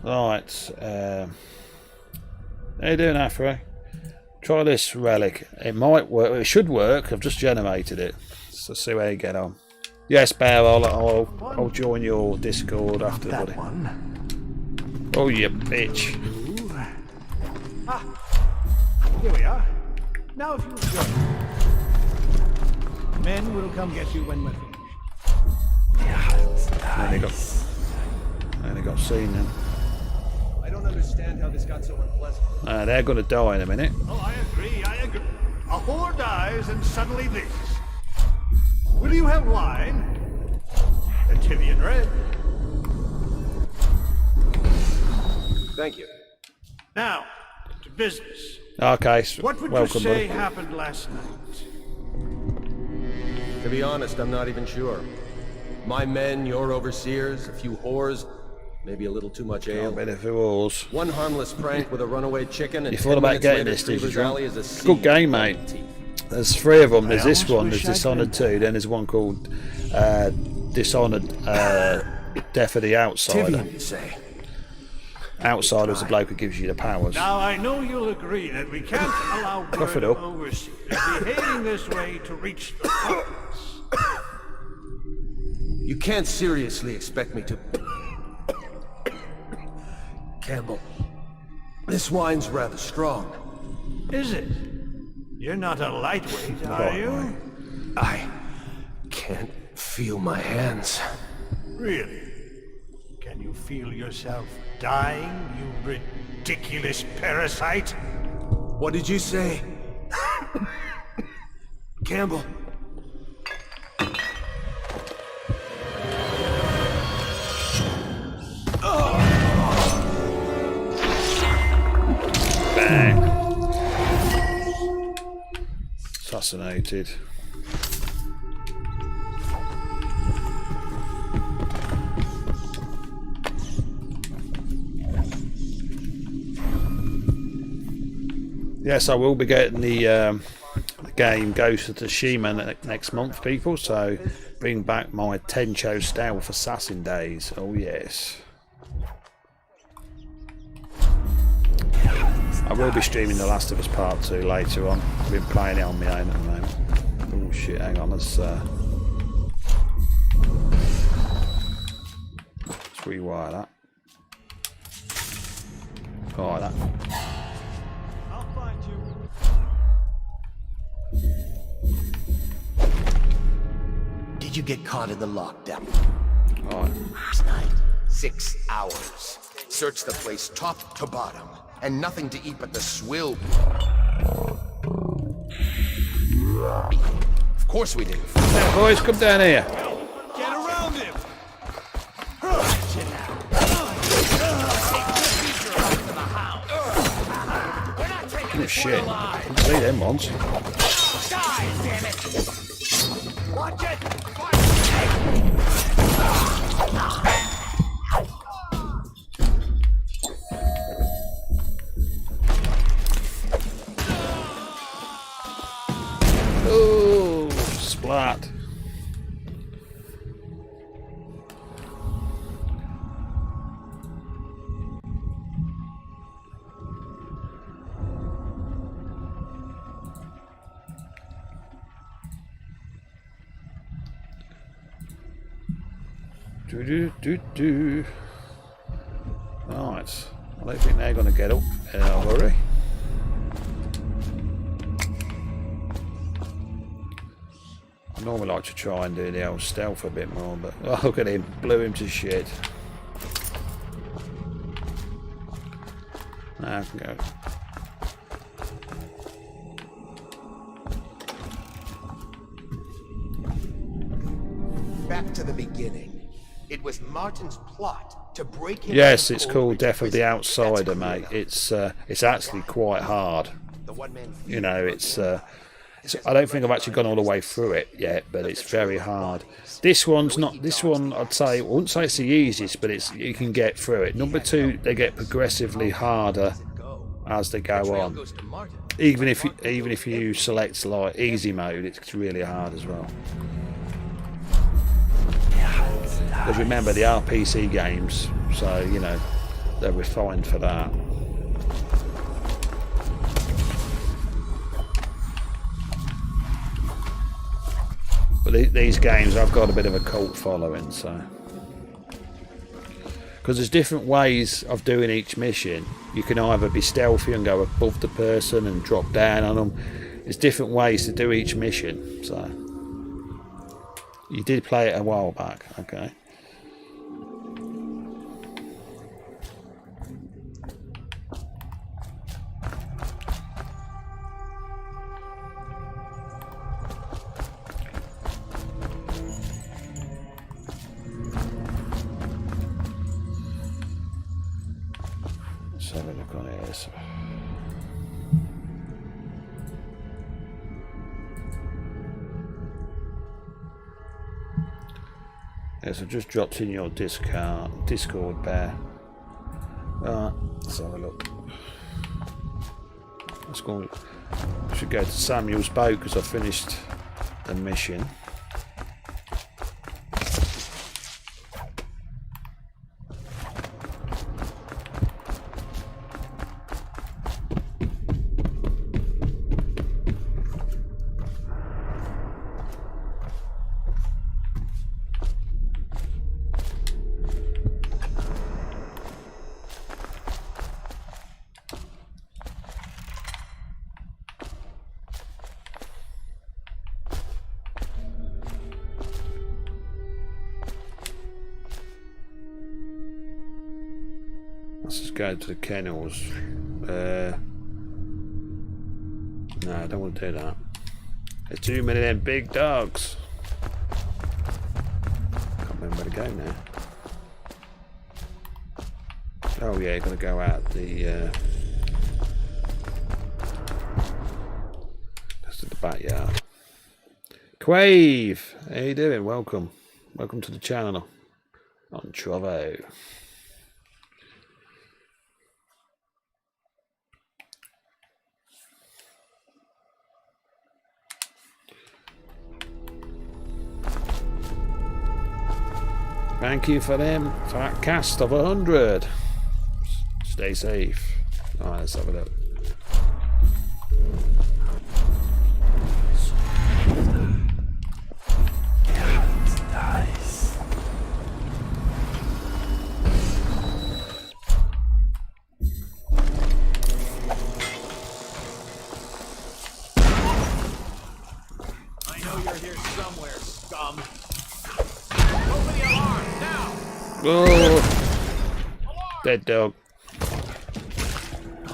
Right. How you doing, Afro? Try this relic. It might work. It should work. I've just generated it. So see how you get on. Yes, Bear. I'll join your Discord after, buddy. Oh, you bitch. Ah, here we are. Now if you join. Men will come get you when we're finished. And they got seen then. I don't understand how this got so unpleasant. They're going to die in a minute. Oh, I agree. A whore dies and suddenly this. Will you have wine? Antivian red. Thank you. Now, to business. Okay, What would welcome, you say buddy. happened last night? To be honest, I'm not even sure. My men, your overseers, a few whores, maybe a little too much ale. A bit of yours. One harmless prank with a runaway chicken, and You thought about getting this, did you, John? Good game, mate. There's 3 of them. There's this one, there's Dishonored 2, then there's one called Dishonored Death of the Outsider. You say? Outsider is the bloke who gives you the powers. Now, I know you'll agree that we can't allow Cough it word up. overseers behaving this way to reach the focus. You can't seriously expect me to... Campbell, this wine's rather strong. Is it? You're not a lightweight, are you? I can't feel my hands. Really? Can you feel yourself dying, you ridiculous parasite? What did you say? Campbell. Bang. Assassinated. Yes, I will be getting the game Ghost of Tsushima next month, people. So bring back my Tencho Stealth Assassin days. Oh yes. I will be streaming The Last of Us Part 2 later on. I've been playing it on my own at the moment. Oh shit, hang on, let's rewire that. Alright, that. I'll find you. Did you get caught in the lockdown? Alright. Last night, 6 hours. Searched the place top to bottom, and nothing to eat but the swill. Of course we didn't. Hey boys, come down here. Get around him! Oh shit. Didn't see them once. Watch it! Oh, splat. Do. Right. I don't think they're going to get up in a hurry. I normally like to try and do the old stealth a bit more, but oh, look at him, blew him to shit. Now I can go. Back to the beginning. It was Martin's plot to break him. Yes, it's called Death of the Outsider, mate. It's actually quite hard. You know, it's I don't think I've actually gone all the way through it yet, but it's very hard. This one's not. This one, I'd say, I wouldn't say it's the easiest, but it's you can get through it. Number 2, they get progressively harder as they go on. Even if you select like easy mode, it's really hard as well. Because remember, they are PC games, so you know they're refined for that. But these games, I've got a bit of a cult following, so. Because there's different ways of doing each mission. You can either be stealthy and go above the person and drop down on them. There's different ways to do each mission, so. You did play it a while back, okay. Let's have a look on here. So. Yeah, so just dropped in your Discord bear. Right, let's have a look. Let's go. I should go to Samuel's boat because I finished the mission. Let's just go to the kennels. No, I don't want to do that. There's too many of them big dogs. Can't remember where to go now. Oh yeah, gotta go out the that's at the backyard. Quave, how you doing? Welcome to the channel on Trovo. Thank you for them fat cast of 100. Stay safe. Alright, let's have a look. Nice. I know you're here somewhere, scum. Open the alarm now. Oh, dead dog.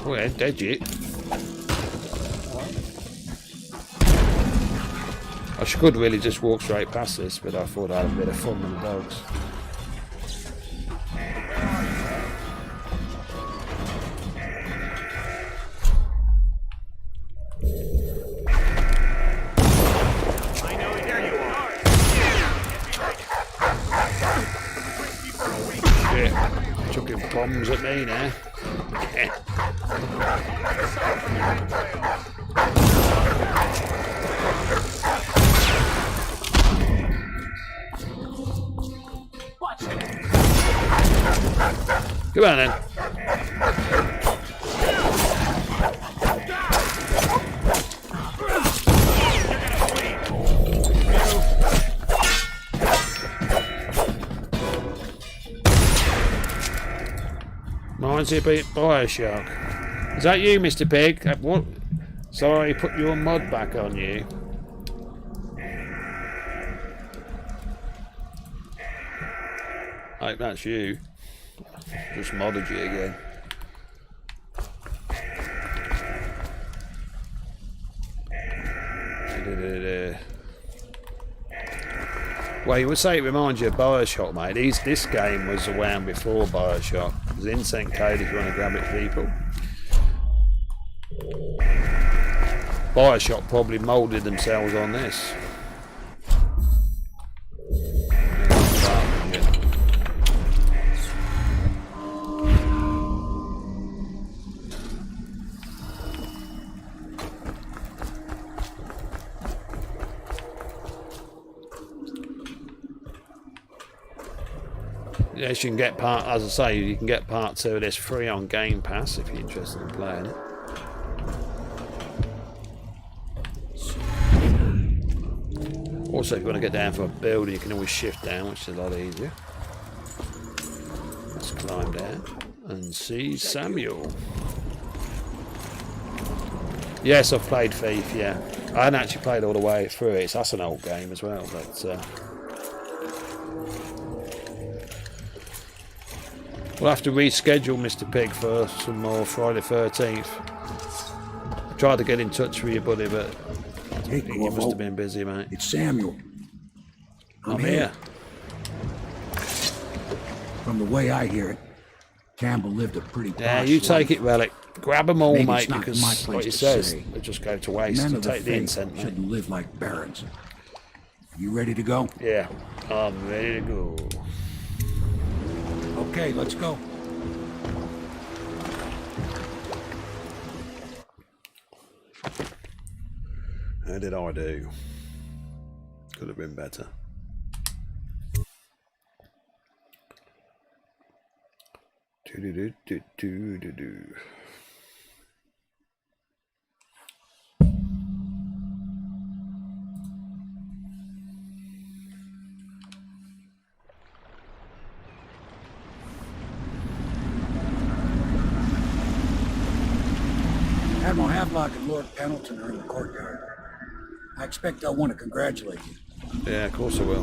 Oh, yeah, dead yet. I could really just walk straight past this, but I thought I'd have a bit of fun with the dogs. I know here you are. Yeah, chucking bombs at me now. Come on then. Reminds me a bit Bioshock. Is that you, Mr. Pig? What? Sorry, put your mod back on you. I hope that's you. Just modded you again. Well, you would say it reminds you of Bioshock, mate. This game was around before Bioshock. There's instant code if you want to grab it, people. Bioshock probably moulded themselves on this. Yes, you can get part, as I say, you can get part 2 of this free on Game Pass if you're interested in playing it. Also, if you want to get down for a building, you can always shift down, which is a lot easier. Let's climb down and see Samuel. Yes, I've played Thief, yeah. I hadn't actually played all the way through it, so that's an old game as well, but... we'll have to reschedule Mr. Pig for some more Friday 13th. I tried to get in touch with you, buddy, but Hey, you must have been busy, mate. It's Samuel. I'm here. From the way I hear it, Campbell lived a pretty posh Yeah, you take life. it, Relic. Grab them all, Maybe mate, it's not because, my like place he to says, say. they just go to waste. Men To of the take the faith incense, mate. shouldn't live like barons. You ready to go? Yeah, I'm ready to go. Okay, let's go. How did I do? Could have been better. Do-do-do-do-do-do-do. Admiral Havelock and Lord Pendleton are in the courtyard. I expect they'll want to congratulate you. Yeah, of course I will.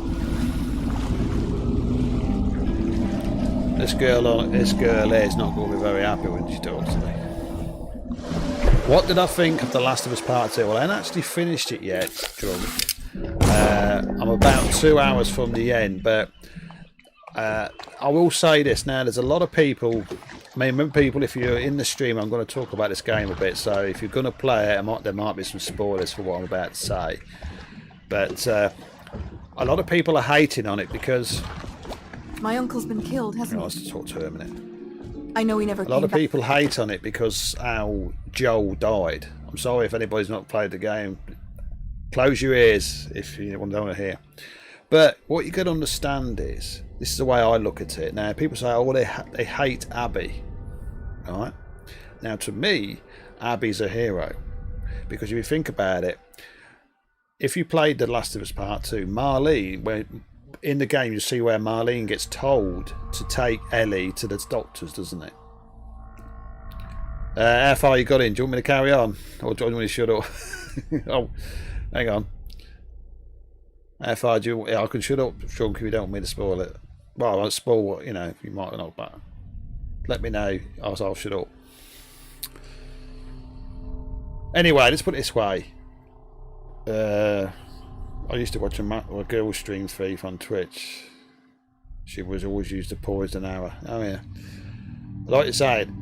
This girl here is not going to be very happy when she talks to me. What did I think of The Last of Us Part 2? Well, I haven't actually finished it yet, Drunk. I'm about 2 hours from the end, but I will say this now, there's a lot of people, I mean, remember people, if you're in the stream, I'm going to talk about this game a bit, so if you're going to play it, there might be some spoilers for what I'm about to say. But a lot of people are hating on it because... My uncle's been killed, hasn't Let's he? talk to her a minute. I know he never A lot came of back. people hate on it because how Joel died. I'm sorry if anybody's not played the game. Close your ears if you don't want to hear. But what you can understand is, this is the way I look at it. Now, people say, oh, they hate Abby. Right? Now, to me, Abby's a hero. Because if you think about it, if you played The Last of Us Part 2, Marlene, in the game you see where Marlene gets told to take Ellie to the doctors, doesn't it? How far you got in? Do you want me to carry on? Or do you want me to shut up? Oh, hang on. How far do you... Yeah, I can shut up, Drunk, if you don't want me to spoil it. Well, I won't spoil what, you know, you might not, but let me know, I'll shut up. Anyway, let's put it this way. I used to watch a girl stream Thief on Twitch. She was always used to poison hour. Oh yeah. Like I said,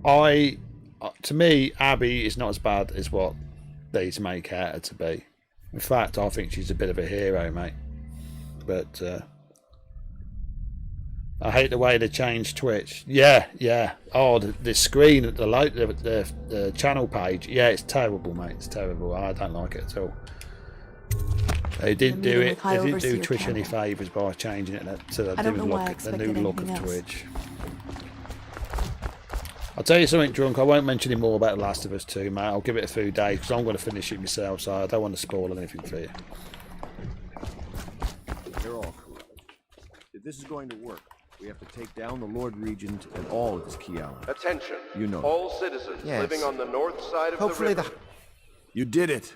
to me, Abby is not as bad as what these make out her to be. In fact, I think she's a bit of a hero, mate. But I hate the way they changed Twitch. Yeah. Oh, the screen at the channel page. Yeah, it's terrible, mate. It's terrible. I don't like it at all. They didn't do it. They didn't do Twitch any favours by changing it to the new look of Twitch. I'll tell you something, Drunk. I won't mention any more about The Last of Us 2, mate. I'll give it a few days because I'm going to finish it myself, so I don't want to spoil anything for you. They're all corrupt. If this is going to work, we have to take down the Lord Regent and all of his key allies. Attention. You know. All citizens living on the north side of Hopefully the river. You did it!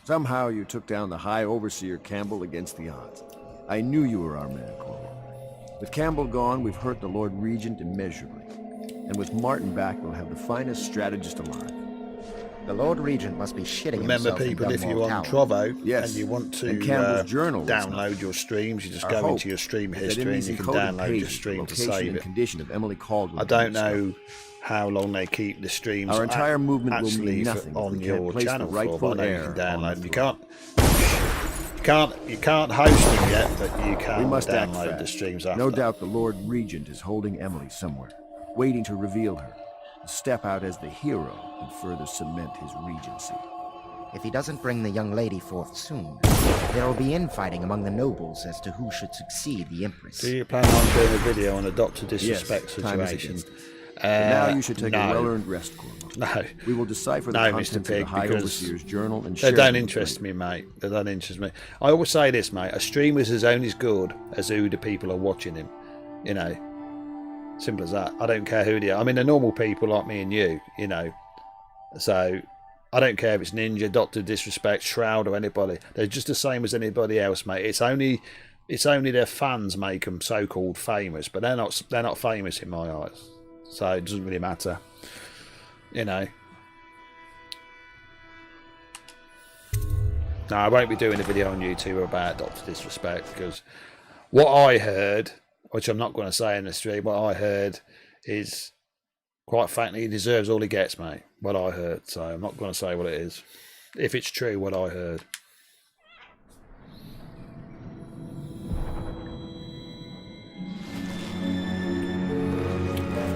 Somehow you took down the High Overseer Campbell against the odds. I knew you were our man, Corporal. With Campbell gone, we've hurt the Lord Regent immeasurably. And with Martin back, we'll have the finest strategist alive. The Lord Regent must be shitting Remember, himself people, in if Dunmore you're on Tower. Trovo Yes. and you want to And Campbell's journal is download your streams, you just Our go hope into your stream is that history in and these you can encoded download your pages, stream to location save and it. condition of Emily Caldwell I don't know how long they keep the streams Our entire movement will actually mean nothing if on we can't your place the channel for, rightful but I know you heir can on download the them. throne. You can't host them yet, but you can We must act download fast. the streams after. No doubt the Lord Regent is holding Emily somewhere, waiting to reveal her, to step out as the hero and further cement his regency. If he doesn't bring the young lady forth soon, there will be infighting among the nobles as to who should succeed the Empress. Do you plan on doing a video on a Doctor Disrespect Yes, time is situation? against us. But now you should take a well-earned rest, Corporal. No. We will decipher the No, contents Mr. of the Pig, High because Overseer's journal and they share don't them interest with me, mate. They don't interest me. I always say this, mate. A streamer's as only as good as who the people are watching him. You know, simple as that. I don't care who they are. I mean, they're normal people like me and you, you know. So I don't care if it's Ninja, Doctor Disrespect, Shroud, or anybody. They're just the same as anybody else, mate. It's only their fans make them so-called famous, but they're not famous in my eyes. So it doesn't really matter, you know. No, I won't be doing a video on YouTube about Doctor Disrespect, because what I heard, which I'm not going to say in the stream, what I heard is, quite frankly, he deserves all he gets, mate. What I heard, so I'm not going to say what it is. If it's true, what I heard.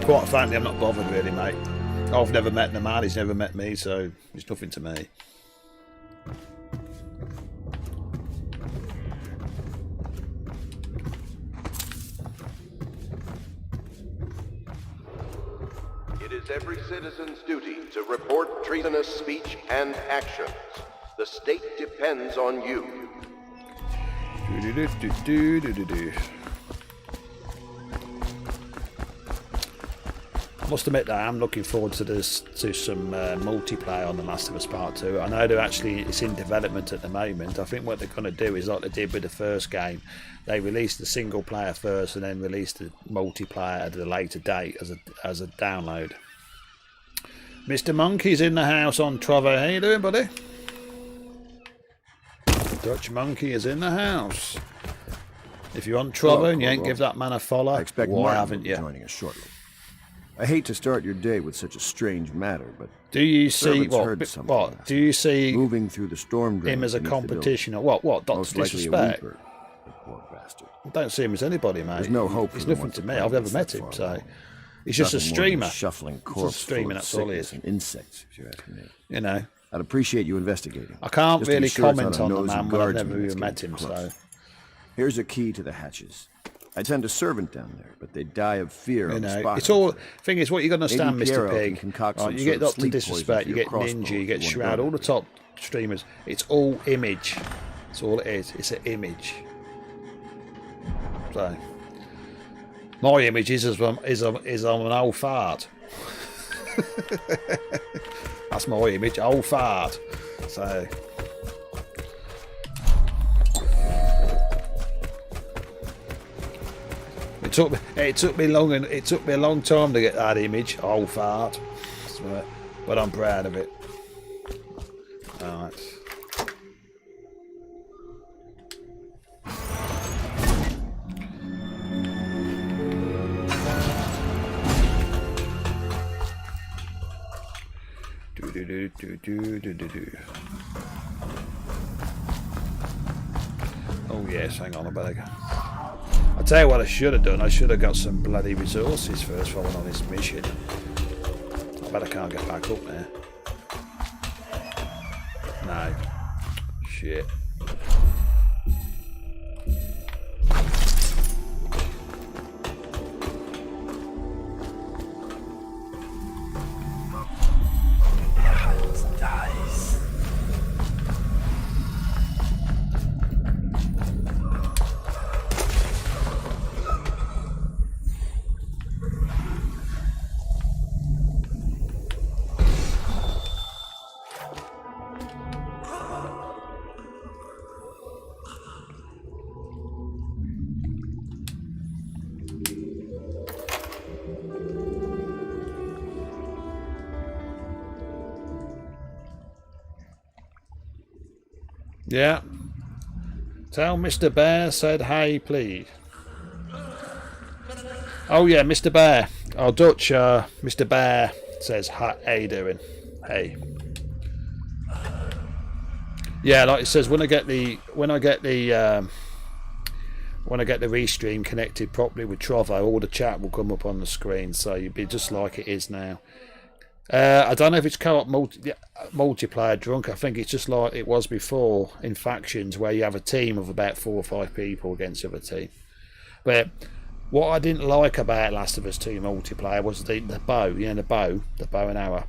Quite frankly, I'm not bothered really, mate. I've never met the man, he's never met me, so it's nothing to me. It is every citizen's duty to report treasonous speech and actions. The state depends on you. I must admit that I am looking forward to some multiplayer on The Last of Us Part 2. I know it's in development at the moment. I think what they're going to do is like they did with the first game. They released the single player first and then released the multiplayer at a later date as a download. Mr. Monkey's in the house on Trovo. How you doing, buddy? Dutch Monkey is in the house. If you're on Trovo and you ain't give that man a follow, I expect why Martin haven't will be you? joining us shortly. I hate to start your day with such a strange matter, but do you see what? Do you see moving through the storm drain him as a beneath the competition or building? what? Doctor Most likely Disrespect? a weeper. The poor bastard. I don't see him as anybody, mate. There's no hope. He's for him nothing once to the me. plague I've never gets met that him, far so along. he's just a Nothing more than streamer. shuffling He's corpse just a streamer. full of That's all he sickness is. and insects, if you ask me. You know. I'd appreciate you investigating. I can't Just to be really sure it's comment not a on the nosy man when I've guardsman never that's even met getting him. close. So here's a key to the hatches. I send a servant down there, but they die of fear you on the know, spot. it's all. Thing is, what you got to understand, Maybe Mr. Piero can Pig. concoct Right, some you sort get of Doctor sleep poison Disrespect, for you your get crossbow Ninja, if you get you want to Shroud, go all the there. top streamers. It's all image. That's all it is. It's an image. So my image is I'm an old fart. That's my image, old fart. So. It took me a long time to get that image, old fart. But I'm proud of it. Alright. Oh yes, hang on, I better go. I'll tell you what I should have done. I should have got some bloody resources first for I went on this mission. I bet I can't get back up there. No. Shit. Yeah. Tell Mr. Bear said hey, please. Oh yeah, Mr. Bear. Oh, Dutch. Mr. Bear says hi. How you doing? Hey. Yeah, like it says, when I get the restream connected properly with Trovo, all the chat will come up on the screen, so you'll be just like it is now. I don't know if it's co-op multiplayer drunk. I think it's just like it was before in factions, where you have a team of about 4 or 5 people against the other team. But what I didn't like about Last of Us 2 multiplayer was the bow. You know, the bow and arrow.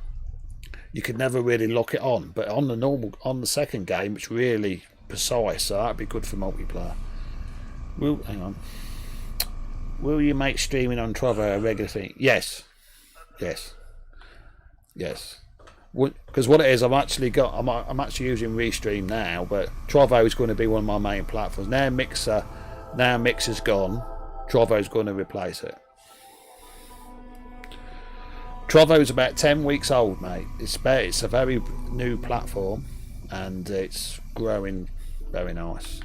You could never really lock it on, but on the second game, it's really precise. So that'd be good for multiplayer. Hang on. Will you make streaming on Trovo a regular thing? Yes. Because what it is, I'm actually using Restream now, but Trovo is going to be one of my main platforms. Now Mixer's gone, Trovo's going to replace it. Trovo's about 10 weeks old, mate. It's a very new platform, and it's growing very nice.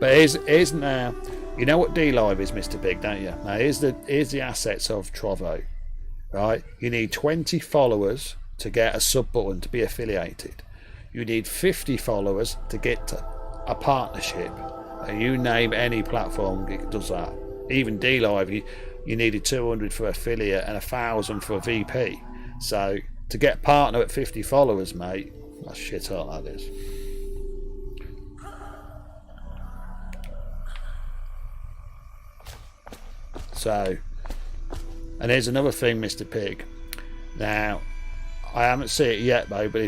But here's now, you know what D-Live is, Mr. Big, don't you? Now here's the assets of Trovo, right? You need 20 followers to get a sub button to be affiliated. You need 50 followers to get a partnership. And you name any platform, it does that. Even D-Live, you needed 200 for affiliate and 1,000 for VP. So to get partner at 50 followers, mate, that's shit hot, that is. So, and here's another thing, Mr. Pig. Now, I haven't seen it yet though, but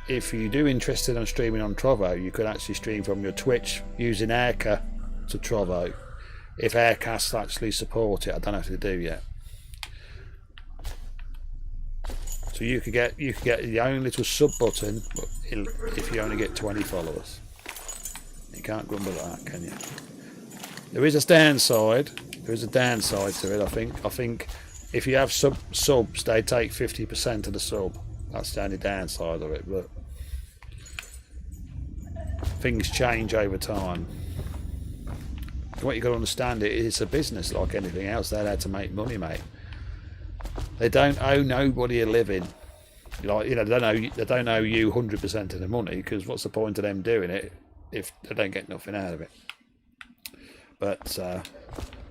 if you do interested in streaming on Trovo, you could actually stream from your Twitch using Airca to Trovo. If Aircast actually support it, I don't know if they do yet. So you could get your own little sub button if you only get 20 followers. You can't grumble at that, can you? There is a downside. There is a downside to it. I think if you have subs, they take 50% of the sub. That's the only downside of it. But things change over time. What you got to understand, it's a business like anything else. They're there to make money, mate. They don't owe nobody a living. Like, you know, they don't owe you 100% of the money, because what's the point of them doing it if they don't get nothing out of it? But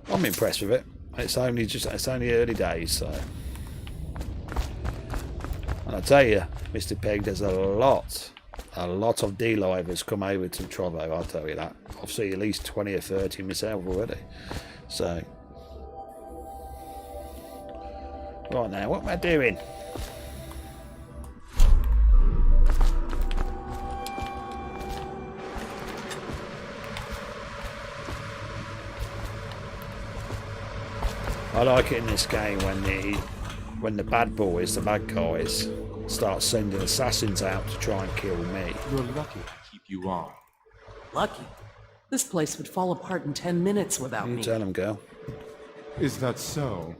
I'm impressed with it. It's only early days, so. And I tell you, Mr. Peg, there's a lot of D-livers come over to Trovo, I'll tell you that. I've seen at least 20 or 30 myself already. So, right now, what am I doing? I like it in this game when the bad boys, the bad guys, start sending assassins out to try and kill me. You're lucky I keep you on. Lucky? This place would fall apart in 10 minutes without me. You tell him, girl. Is that so?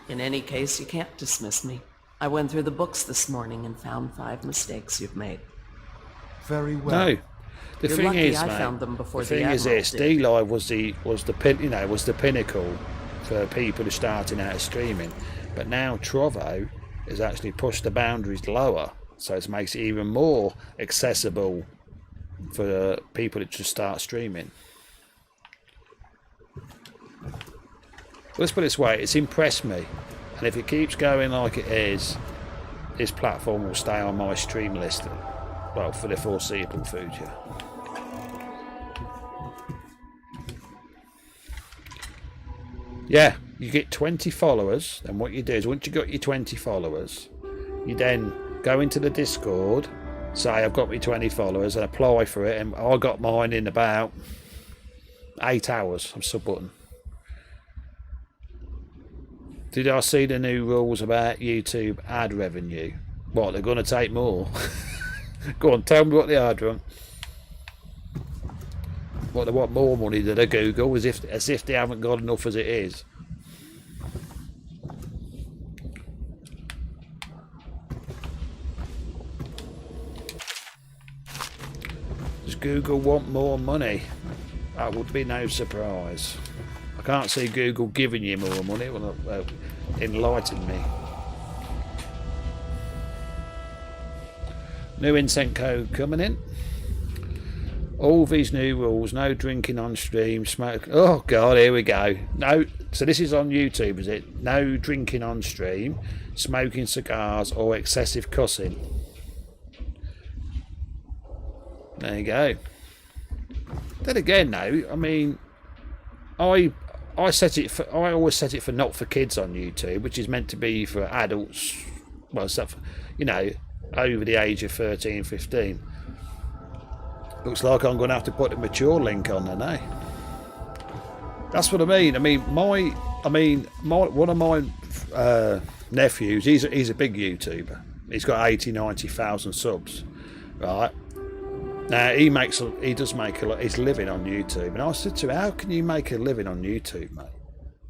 In any case, you can't dismiss me. I went through the books this morning and found 5 mistakes you've made. Very well. No. The You're thing lucky is, I mate, found them before the thing the is Admiral this, did. D-Live was the pinnacle for people who are starting out streaming. But now Trovo has actually pushed the boundaries lower, so it makes it even more accessible for people that just start streaming. Let's put it this way, it's impressed me, and if it keeps going like it is, this platform will stay on my stream list, well, for the foreseeable future. Yeah, you get 20 followers, and what you do is once you got your 20 followers, you then go into the Discord, say I've got my 20 followers, and apply for it, and I got mine in about 8 hours. I'm sub-button. Did I see the new rules about YouTube ad revenue? What, they're going to take more? Go on, tell me what they are, Drunk. What, they want more money than a Google, as if they haven't got enough as it is. Does Google want more money? That would be no surprise. I can't see Google giving you more money. Well, enlighten me. New incense code coming in. All these new rules, no drinking on stream, smoke. Oh God, here we go. No, so this is on YouTube, is it? No drinking on stream, smoking cigars, or excessive cussing. There you go. Then again, though, I mean, I set it for, I always set it for not for kids on YouTube, which is meant to be for adults. Well, stuff, you know, over the age of 13, 15. Looks like I'm going to have to put the mature link on then, eh? That's what I mean. I mean, one of my nephews, he's a big YouTuber. He's got 80, 90,000 subs, right? Now he does make a lot. He's living on YouTube, and I said to him, "How can you make a living on YouTube, mate?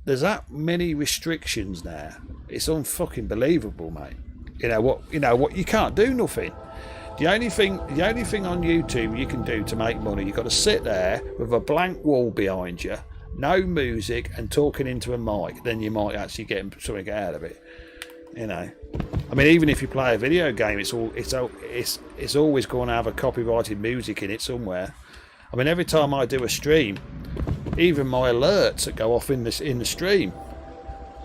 There's that many restrictions now. It's unfucking believable, mate. You know what? You can't do nothing." The only thing on YouTube you can do to make money, you've got to sit there with a blank wall behind you, no music, and talking into a mic. Then you might actually get something out of it. You know, I mean, even if you play a video game, it's always going to have a copyrighted music in it somewhere. I mean, every time I do a stream, even my alerts that go off in the stream,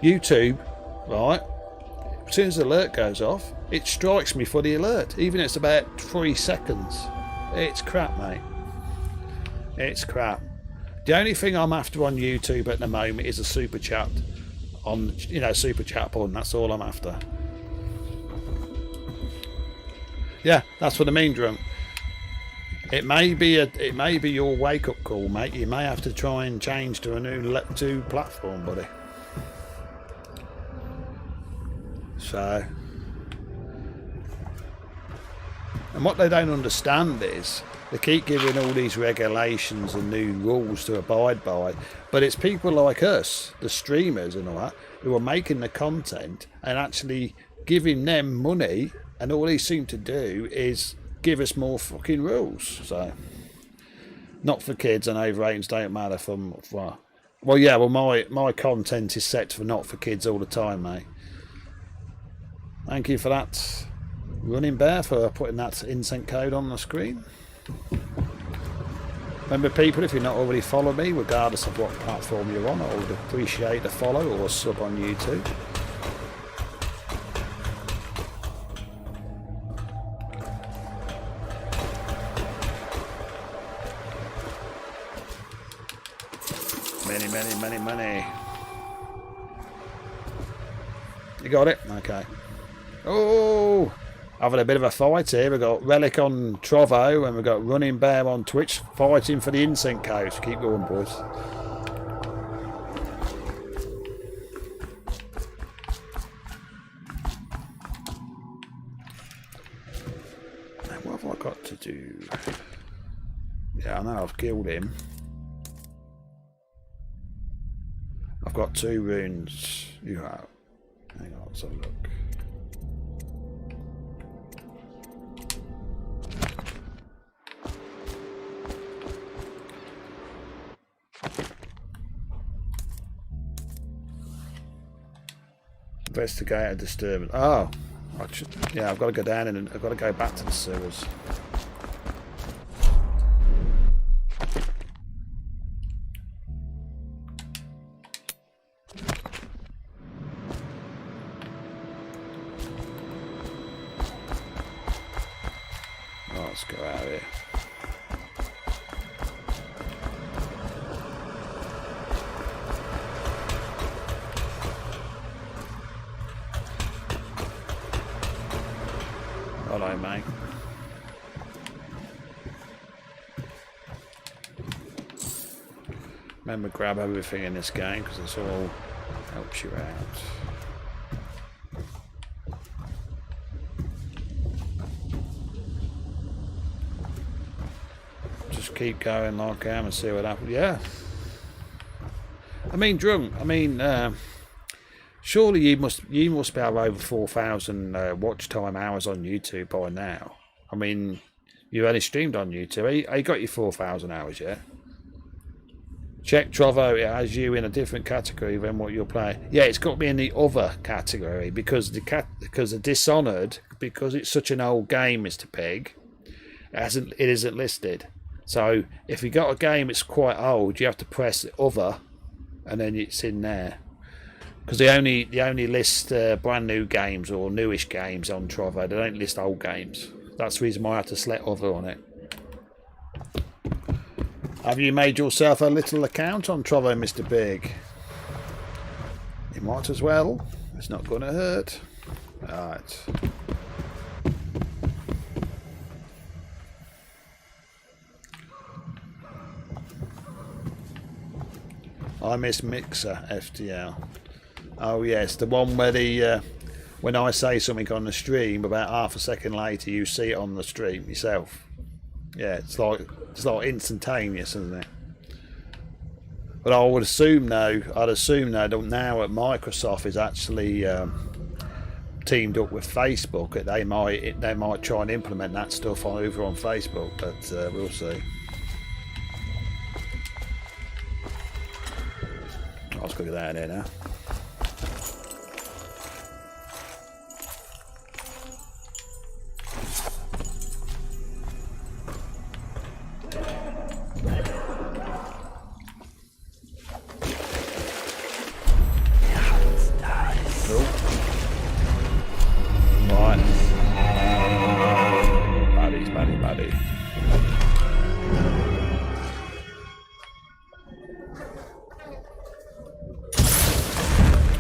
YouTube, right? As soon as the alert goes off, it strikes me for the alert, even if it's about 3 seconds. It's crap, mate. It's crap. The only thing I'm after on YouTube at the moment is a super chat on, you know, super chat button. That's all I'm after. Yeah, that's what I mean, Drunk. It may be your wake-up call, mate. You may have to try and change to a new platform, buddy. So, and what they don't understand is they keep giving all these regulations and new rules to abide by, but it's people like us, the streamers and all that, who are making the content and actually giving them money, and all they seem to do is give us more fucking rules. So, not for kids, and over 18s don't matter from, well yeah, well my content is set for not for kids all the time, mate. Thank you for that, Running Bear, for putting that instant code on the screen. Remember, people, if you're not already following me, regardless of what platform you're on, I would appreciate a follow or a sub on YouTube. Many. You got it? Okay. Oh, having a bit of a fight here. We've got Relic on Trovo and we've got Running Bear on Twitch fighting for the instant codes. Keep going, boys. What have I got to do? Yeah, I know I've killed him. I've got 2 runes. You have. Hang on, let's have a look. Investigate a disturbance. Oh, yeah, I've got to go down and I've got to go back to the sewers. Let's go out here. Hello, mate. Remember, grab everything in this game because it's all helps you out. Just keep going like I am and see what happens. Yeah. I mean, Drunk. I mean, surely you must be over 4,000 watch time hours on YouTube by now. I mean, you only streamed on YouTube. You got your 4,000 hours yet? Check Trovo. It has you in a different category than what you're playing. Yeah, it's got me in the other category because the Dishonored, because it's such an old game, Mr. Pig. It isn't listed. So if you got a game that's quite old, you have to press other, and then it's in there. Because they only list brand new games or newish games on Trovo. They don't list old games. That's the reason why I have to select other on it. Have you made yourself a little account on Trovo, Mr. Big? You might as well. It's not going to hurt. Right. I miss Mixer FTL. Oh yes, the one where the when I say something on the stream, about half a second later you see it on the stream yourself. Yeah, it's like instantaneous, isn't it? But I would assume though, now that Microsoft is actually teamed up with Facebook, they might try and implement that stuff over on Facebook, but we'll see. Let's go get that in there now. Right. Baddies.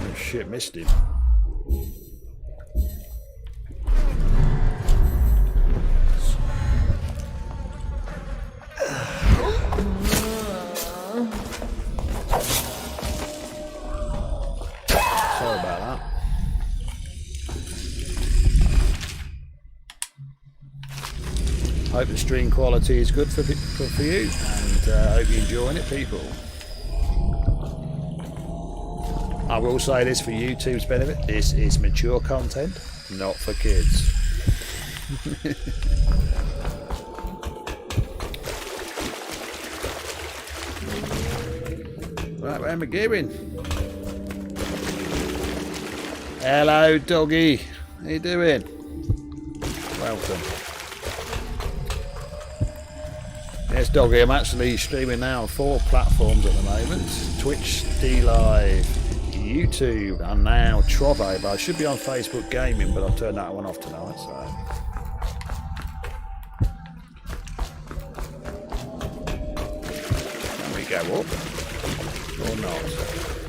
Oh shit, missed him. Sorry about that. Hope the stream quality is good for you, and hope you're enjoying it, people. I will say this for YouTube's benefit: this is mature content, not for kids. Right, where am I going? Hello, doggy. How you doing? Welcome. Yes, doggy. I'm actually streaming now on 4 platforms at the moment: Twitch, D-Live, YouTube, and now Trovo. But I should be on Facebook Gaming, but I'll turn that one off tonight. So. Can we go up or not?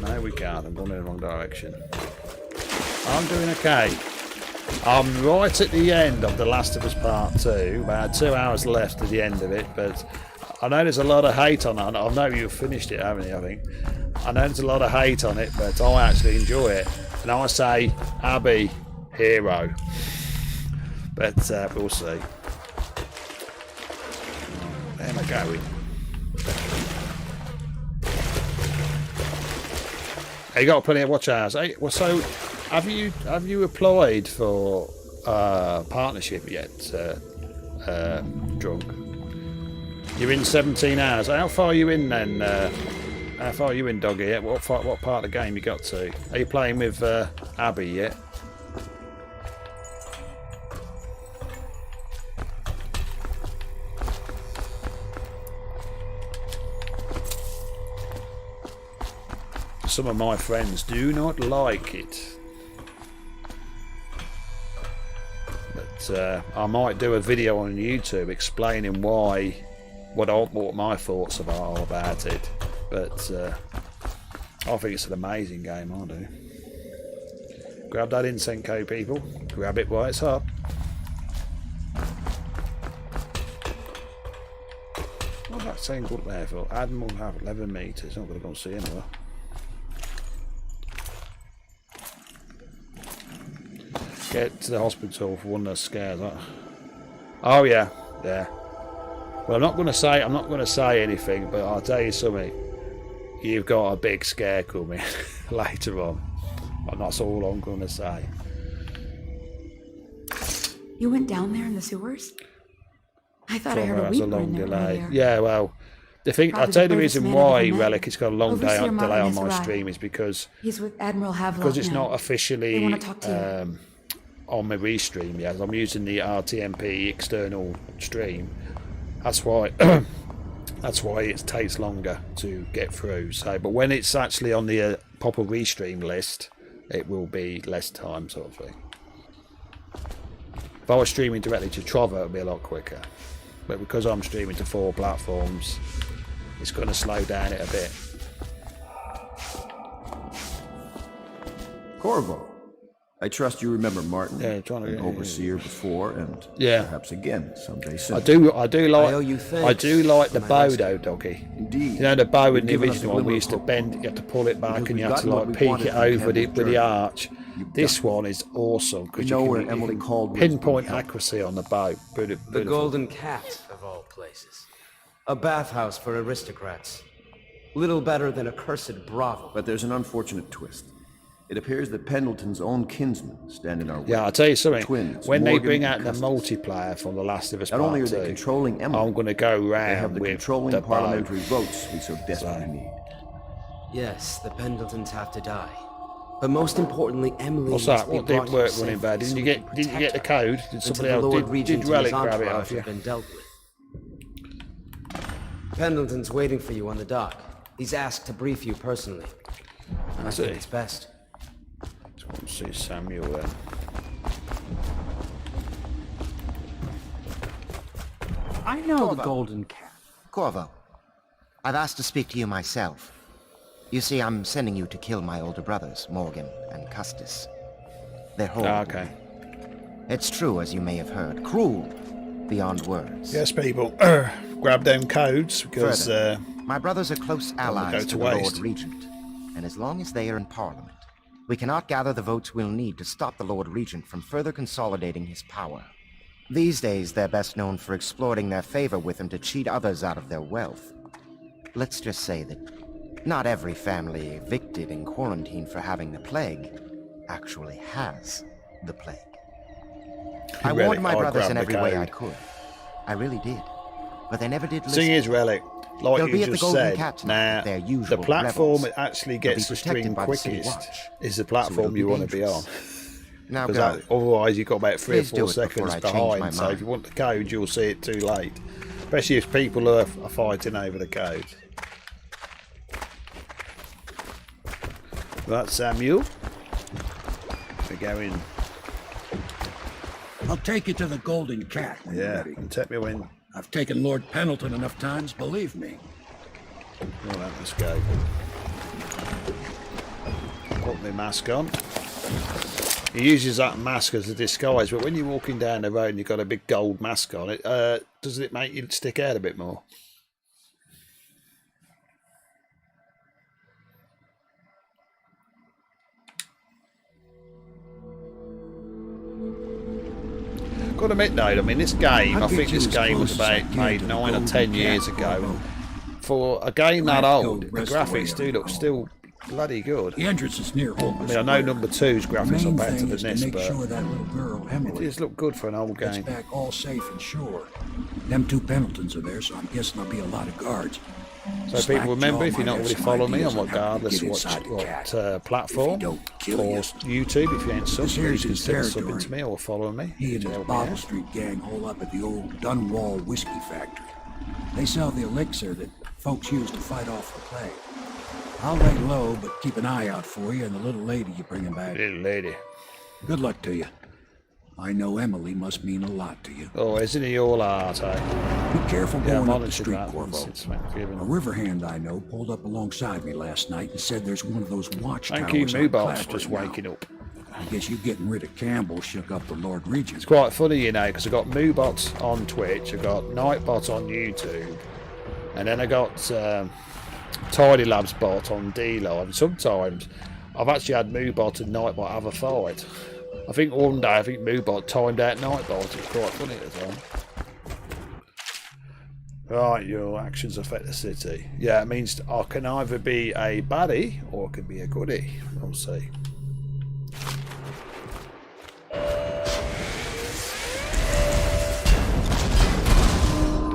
No, we can't. I'm going in the wrong direction. I'm doing okay. I'm right at the end of The Last of Us Part 2. About 2 hours left at the end of it, but I know there's a lot of hate on it. I know you've finished it, haven't you, I think? I know there's a lot of hate on it, but I actually enjoy it. And I say, Abby, hero. But we'll see. Where am I going? You got plenty of watch hours. Hey, well, so have you applied for partnership yet, Drunk? You're in 17 hours. How far are you in then? How far are you in, Doggy? What part of the game you got to? Are you playing with Abby yet? Some of my friends do not like it. But I might do a video on YouTube explaining what my thoughts are about it. But I think it's an amazing game, I do. Grab that incense code, people. Grab it while it's up. What's that saying up there for? Admiral have 11 metres. Not going to go and see another. Get to the hospital for one of those scares. Oh yeah, yeah. Well, I'm not going to say anything, but I'll tell you something. You've got a big scare coming later on, and that's all I'm going to say. You went down there in the sewers? I thought I heard a weeper in there earlier. Yeah, well, I'll tell you the reason why Relic has got a long delay on my stream is because he's with Admiral Havelock because it's now. not officially They want to talk to you. On my restream yet. I'm using the RTMP external stream. That's why That's why it takes longer to get through. So, but when it's actually on the proper restream list, it will be less time, sort of thing. If I was streaming directly to Trovo, it would be a lot quicker. But because I'm streaming to 4 platforms, it's going to slow down it a bit. Corvo, I trust you remember Martin, Yeah, trying to an overseer before, and yeah, perhaps again someday soon. I do like the bow though, Doggy. Indeed. You know the bow in the You've given us a original one, glimmer we of used to hope. bend, you have to pull it back, Because and you we've have to gotten like what we peek wanted it from over Campbell's with the journey. arch. You've This done it. one is awesome because We know you where can, Emily you can Caldwell's been pinpoint held. accuracy on the bow. The Beautiful. Golden Cat, of all places. A bathhouse for aristocrats. Little better than a cursed brothel. But there's an unfortunate twist. It appears that Pendleton's own kinsmen stand in our way. Yeah, I'll tell you something. Twins, when they Morgan bring and out the Custis. multiplayer from The Last of Us Not Part only are 2, they controlling Emily, I'm going to go they have round the with controlling the bow. parliamentary votes we so desperately need. Yes, the Pendletons have to die. But most importantly, Emily What's must that? be What didn't brought work here running bad? safely Didn't you so we get the can protect code? her Did somebody until the else? Lord Did Regent and Relic his grab it entourage off you? have been dealt with. Pendleton's waiting for you on the dock. He's asked to brief you personally. And I think it's best. Let's see Samuel then. I know the Golden Cat. Corvo, I've asked to speak to you myself. You see, I'm sending you to kill my older brothers, Morgan and Custis. They're horrible. Okay. It's true, as you may have heard. Cruel beyond words. Yes, people. Grab them codes because Further, my brothers are close allies go to to the waste. Lord Regent, and as long as they are in Parliament, we cannot gather the votes we'll need to stop the Lord Regent from further consolidating his power. These days, they're best known for exploiting their favor with him to cheat others out of their wealth. Let's just say that not every family evicted and quarantined for having the plague actually has the plague. I Relic, warned my I'll brothers grab in the every way I code. could. I really did. But they never did listen. Thing is, Relic, like They'll be you at the just Golden said, Cat tonight with their usual the platform revels. that actually They'll gets be the protected stream by the City quickest Watch, is the so it'll platform be you want to be on. dangerous. Now Because go. otherwise you've got about 3 Please or do 4 it before seconds I change my behind, so mind. if you want the code you'll see it too late. Especially if people are fighting over the code. Right, Samuel. We're going. I'll take you to the Golden Cat when you're Yeah, ready. and take me when. I've taken Lord Pendleton enough times, believe me. Right, let's go. Put my mask on. He uses that mask as a disguise, but when you're walking down the road and you've got a big gold mask on it, does it make you stick out a bit more? Got to admit though, I mean this game, I think this game was about made 9 or 10 years ago. For a game that old, the graphics do look still bloody good. The entrance is near home. I mean, I know number 2's graphics are Main better thing than is to this, make but sure that little girl, it Emily, does look good for an old gets game. back all safe and sure. Them 2 Pendletons are there, so I'm guessing there'll be a lot of guards. So people remember, if you're not already following me on regardless regardless what platform or YouTube, if you ain't subbed, you can consider subbing to me or following me. He and to his help me Bottle out. Street gang hole up at the old Dunwall whiskey factory. They sell the elixir that folks use to fight off the plague. I'll lay low, but keep an eye out for you and the little lady you bring him back. Little lady. Good luck to you. I know Emily must mean a lot to you. Oh, isn't he all art, eh? Be careful Yeah, going up the monitored street, that Corvo. once. It's forgiven. A river hand I know pulled up alongside me last night and said there's one of those watchtowers. Thank you, on Moobot's Clavering just now. waking up. I guess you getting rid of Campbell shook up the Lord Regent. It's quite funny, you know, because I've got Moobot on Twitch, I've got Nightbot on YouTube, and then I got Tidy Labs bot on D-Live. And sometimes I've actually had Moobot and Nightbot have a fight. I think one day, Moobot timed out Nightbot. It's quite funny at the time. Right, your actions affect the city. Yeah, it means I can either be a baddie or I can be a goodie. We'll see.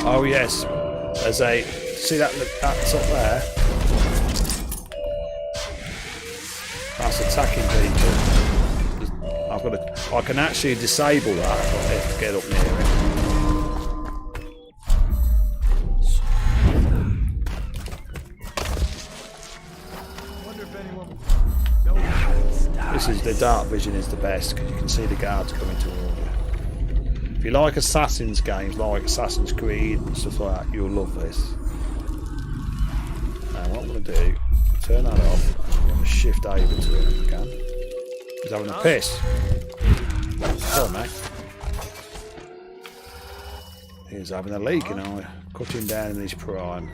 Oh yes, there's a, see that, that's up there? That's attacking people. I can actually disable that if I get up near it. this is the dark vision is the best because you can see the guards coming toward you. If you like Assassin's games, like Assassin's Creed and stuff like that, you'll love this. Now what I'm going to do, turn that off. I'm going to shift over to it if I can. He's having a piss. Sorry, mate. He's having a leak and I cut him down in his prime.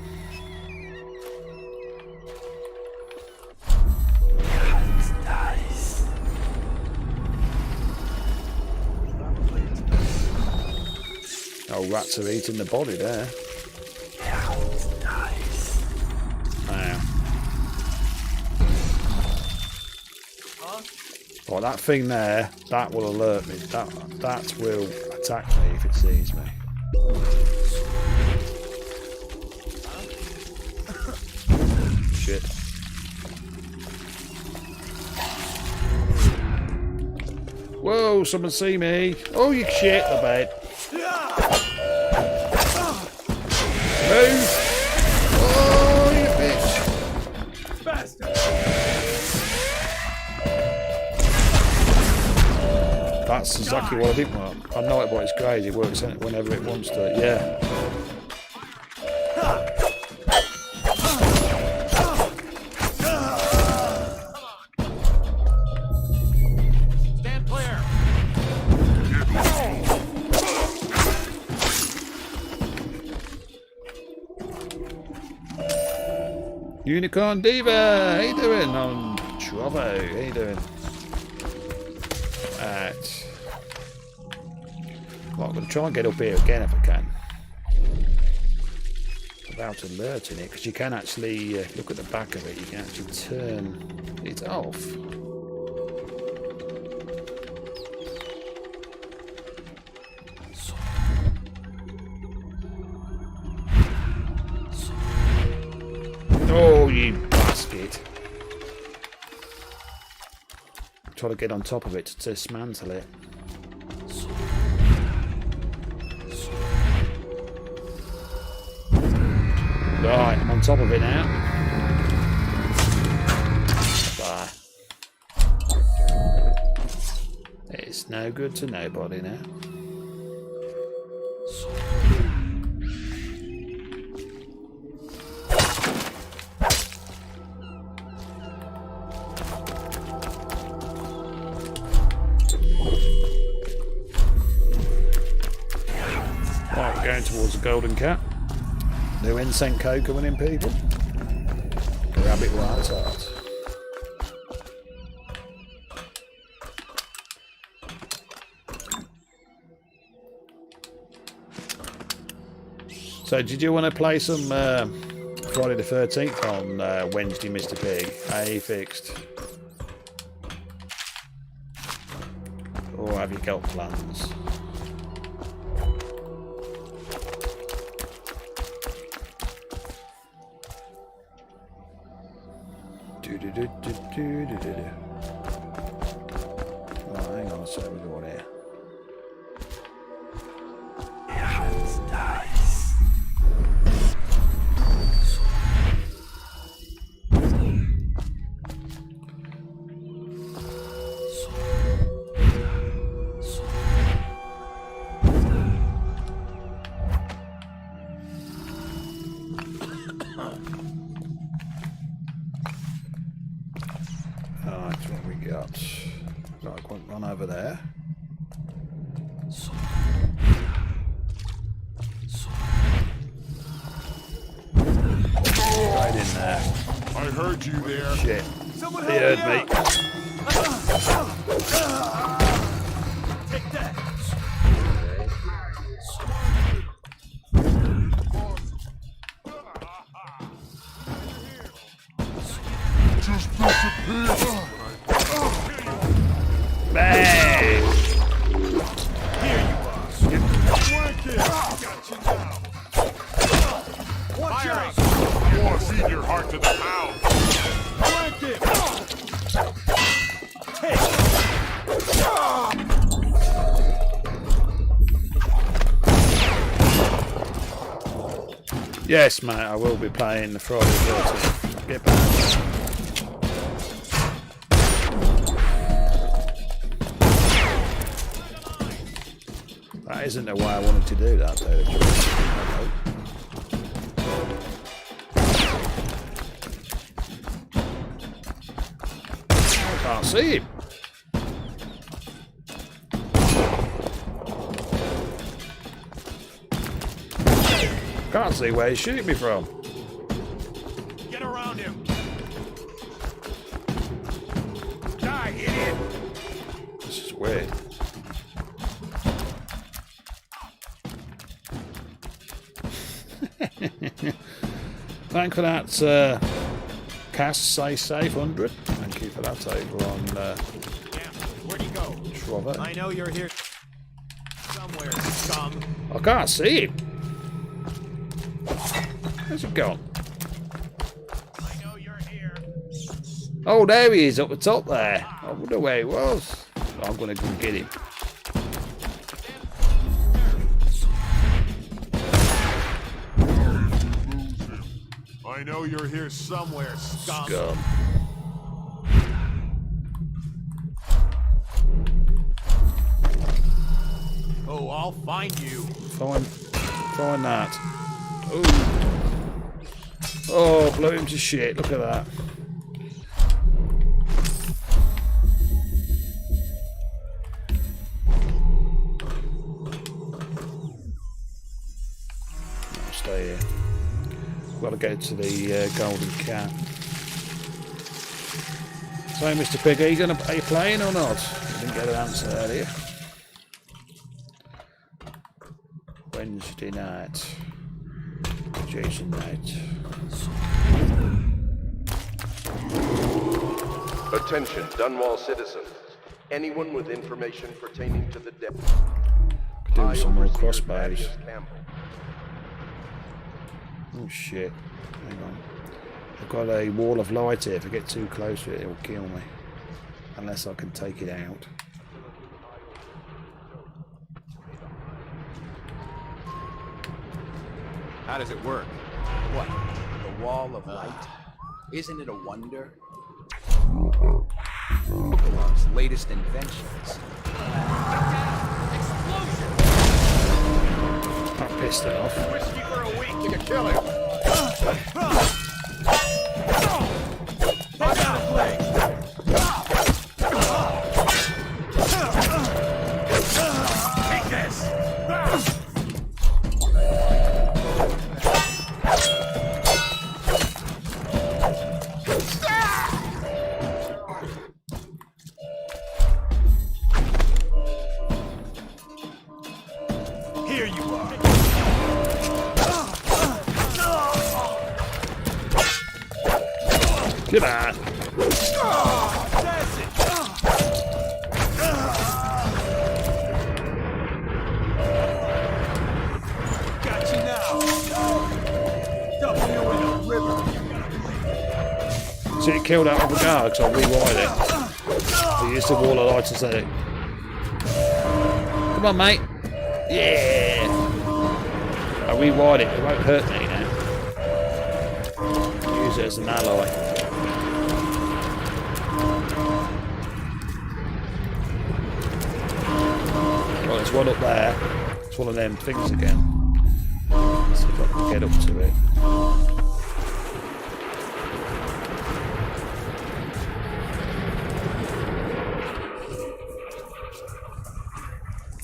Oh, rats are eating the body there. Now. Right, that thing there, that will alert me. That will attack me if it sees me. Shit. Whoa, someone see me. Oh, you shit the bed. Move! Oh, you bitch! That's exactly what I didn't want. I know it, but it's crazy. It works whenever it wants to. Yeah. Stand clear. Unicorn Diva, how you doing? On Trovo, how you doing? Right. Well, I'm going to try and get up here again if I can. Without alerting it, because you can actually look at the back of it. You can actually turn it off. Oh, you bastard. Try to get on top of it to dismantle it. Right, I'm on top of it now. Bye. It's no good to nobody now. Right, we're going towards the Golden Cat. New incense code coming in, people. Rabbit Wild Tart. So, did you want to play some Friday the 13th on Wednesday, Mr. Pig? Are you fixed? Or have you got plans? Oh, hang on a sec, we're going here. Run over there. Right in there. I heard you there. Shit. He heard me. Take that. Just disappear. Bang! Here you are. Flank it. Got you now. Watch out. More feed your heart to the pound. Flank it. Take. Yes, mate, I will be playing the Friday the 13th. Get back. That isn't the way I wanted to do that, though. I can't see him. Can't see where he's shooting me from. Get around him. Die, idiot. This is weird. Thank for that, cast say safe 100. Thank you for that over on Where'd he go? Trovo. I know you're here somewhere, scum. I can't see him. Where's he gone? I know you're here. Oh, there he is up the top there. I wonder where he was. I'm going to go get him. I know you're here somewhere, scum. Scum. Oh, I'll find you. Find that. Oh, blew him to shit. Look at that. I'll stay here. Got to go to the Golden Cat. So, Mr. Pig, are you playing or not? I didn't get an answer earlier. Wednesday night. Jason night. Attention, Dunwall citizens. Anyone with information pertaining to the death. Do some more crossbows. Oh shit. Hang on. I've got a wall of light here. If I get too close to it, it'll kill me. Unless I can take it out. How does it work? What? The wall of light? Isn't it a wonder? Pokemons' latest inventions. I'm pissed it off. Whiskey for a week, you can kill him. I got a leg. Take this. Here you are. Come on. That's it. Got you now. W in a river. See, it killed that other guard because I rewired it. I used the wall of light to set it. Come on, mate. Yeah. I rewired it. It won't hurt me now. Use it as an ally. Well, there's one up there. It's one of them things again. Let's see if I can get up to it.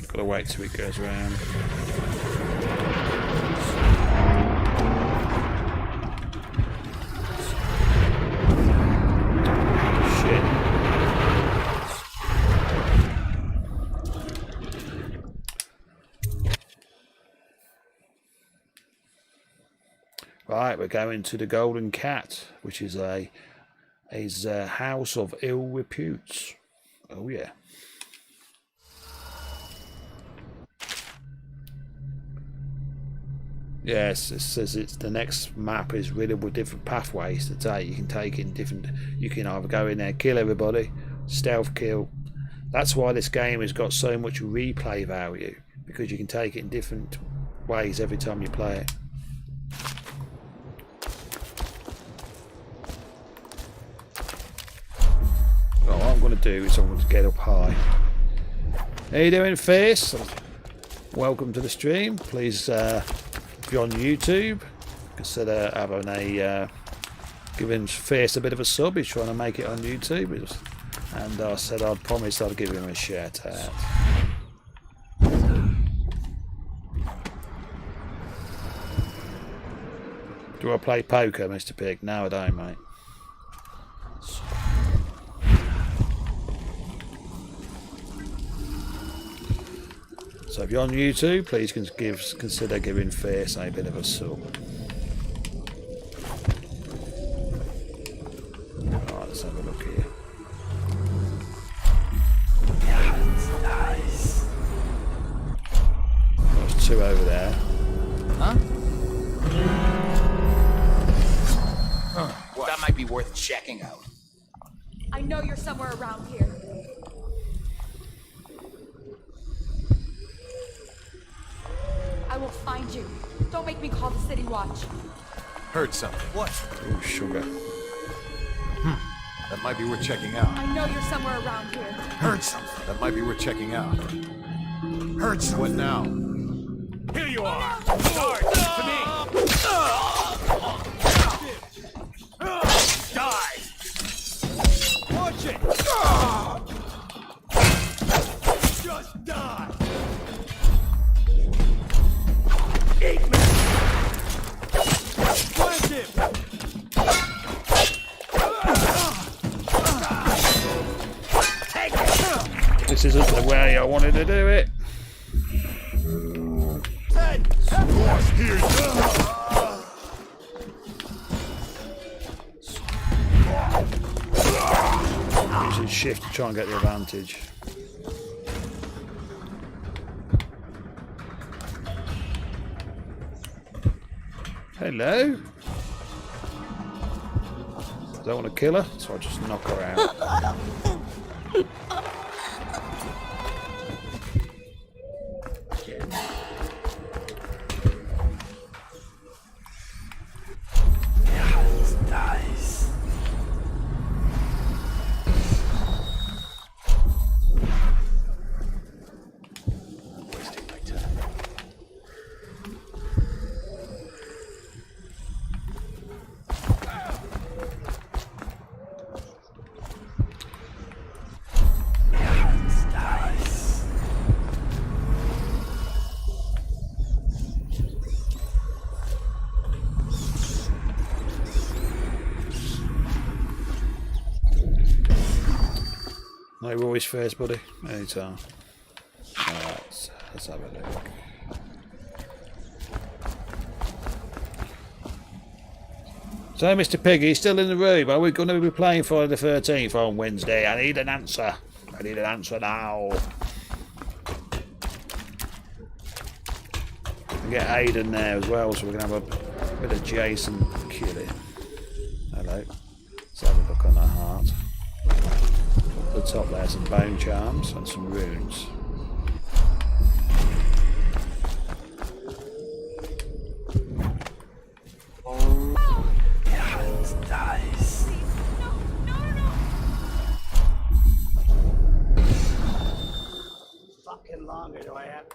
Gotta wait till it goes around. Shit. Right, we're going to the Golden Cat, which is a house of ill reputes. Oh yeah. Yes, it says it's the next map is riddled with different pathways to take. You can take in different. You can either go in there, kill everybody, stealth kill. That's why this game has got so much replay value, because you can take it in different ways every time you play it. Well, what I'm going to do is I'm going to get up high. How you doing, Face? welcome to the stream. Please, if you're on YouTube, consider having giving Fierce a bit of a sub. He's trying to make it on YouTube, and I said I'd promise I'd give him a shout out. Do I play poker, Mr. Pig? No, I don't, mate. So if you're on YouTube, please consider giving Fierce a bit of a sub. Alright, let's have a look here. Nice. There's two over there. Huh? That might be worth checking out. I know you're somewhere around here. I will find you. Don't make me call the City Watch. Heard something. What? Oh, sugar. That might be worth checking out. I know you're somewhere around here. Heard something. That might be worth checking out. Heard something. What now? Here you are! Start! To me! Die! Watch it! Just die! 8 minutes! Plant him! This isn't the way I wanted to do it. Using shift to try and get the advantage. Hello. I don't want to kill her, so I just knock her out. Nice. Wasting my time. No worries first, buddy. Anytime. Alright, let's have a look. So, Mr. Piggy, still in the room? Are we going to be playing Friday the 13th on Wednesday? I need an answer. I need an answer now. We get Aiden there as well, so we're going to have a bit of Jason killing. Hello. Let's have a look on our heart. At the top there, some bone charms and some runes. Nice. Fucking longer do I have?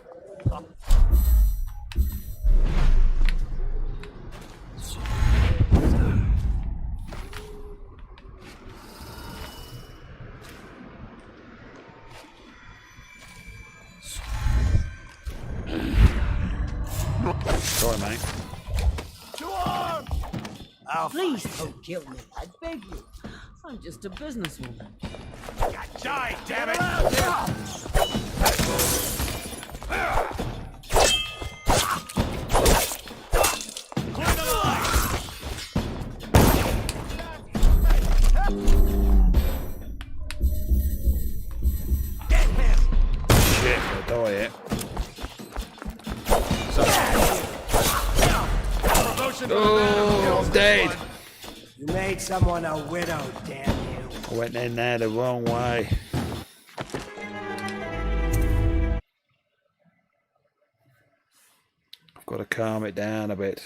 Sorry, mate. Oh, Please don't kill me. I beg you. I'm just a businesswoman. Die, damn it! Shit, I'll die here. Oh, I'm dead. You made someone a widow, damn you. I went in there the wrong way. I've got to calm it down a bit.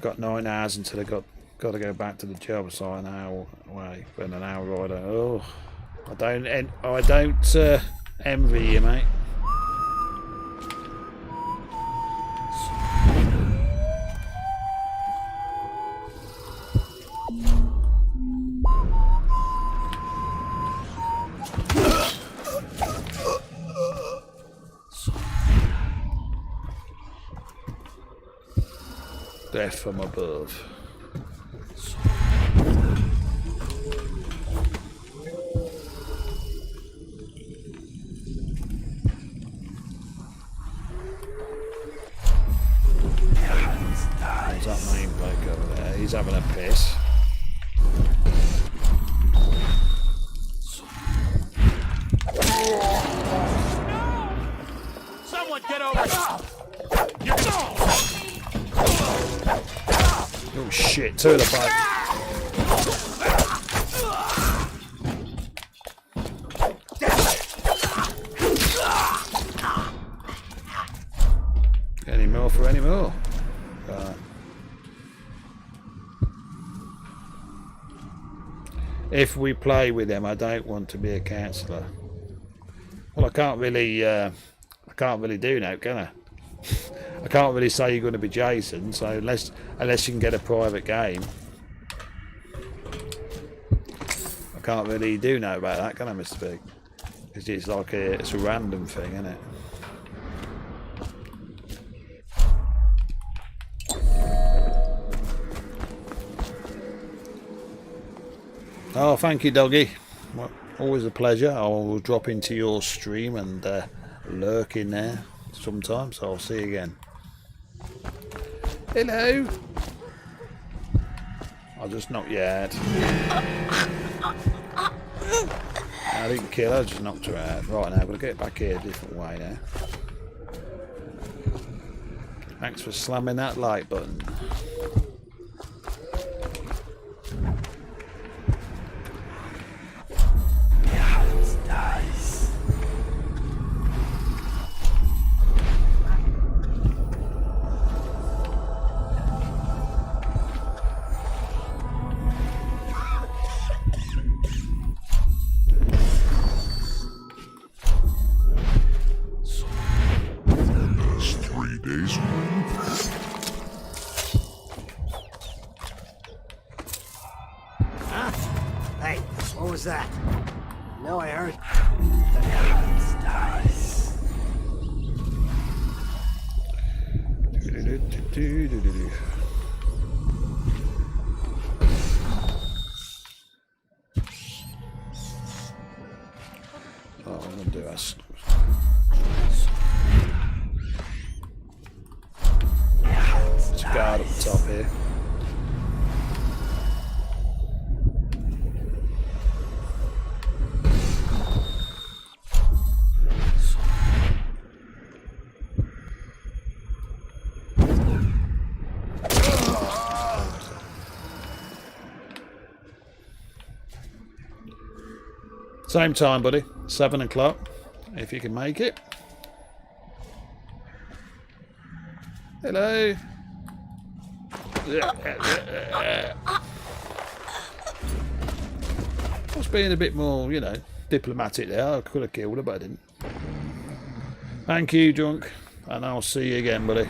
got 9 hours until I got to go back to the job, so an hour away, but an hour ride. Oh, I don't envy you, mate. Death from above. There's that main bloke over there. He's having a piss. Someone get over here! Oh shit, 2 of the bike. Any more for any more? If we play with them, I don't want to be a counsellor. Well, I can't really do now, can I? I can't really say you're going to be Jason, so unless you can get a private game, I can't really do know about that, can I, Mr. Big? Because it's like it's a random thing, isn't it? Oh, thank you, doggy. Well, always a pleasure. I will drop into your stream and lurk in there sometimes. So I'll see you again. Hello. I'll just not yet. I didn't kill her, I just knocked her out. Right, now I've got to get back here a different way now. Thanks for slamming that like button. That? No, I heard. Oh, I'm gonna do us. There's a guard up the top here. Same time, buddy. 7 o'clock, if you can make it. Hello. I was being a bit more, you know, diplomatic there. I could have killed her, but I didn't. Thank you, Drunk, and I'll see you again, buddy.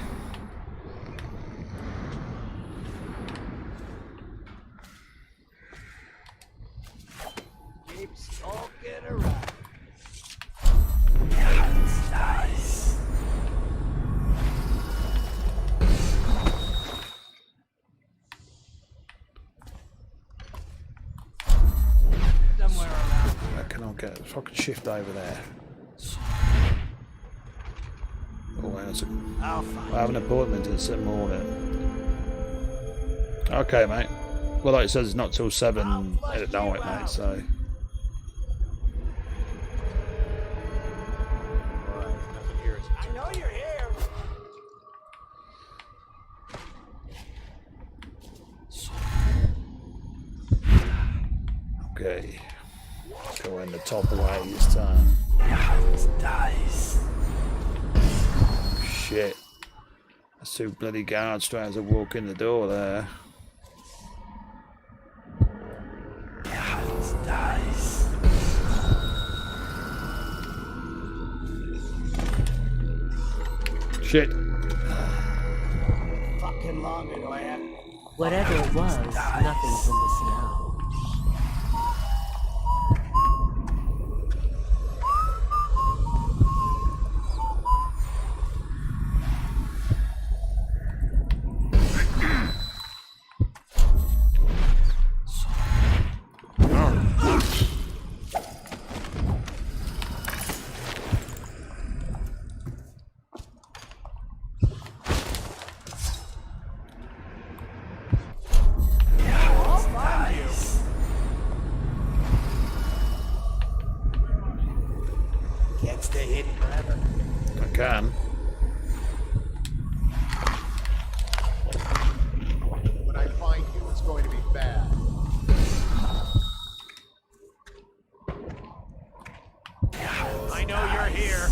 If I could shift over there. Oh, I have an appointment in the morning. Okay, mate. Well, like it says, it's not till 7 at night, mate, so. I know you're here. Okay. Go in the top way this time. Shit. There's 2 bloody guards straight as I walk in the door there. Shit. Fucking longer do I have? Whatever it was, nothing's in this now. Can't stay hidden forever. I can. When I find you, it's going to be bad. I know you're here.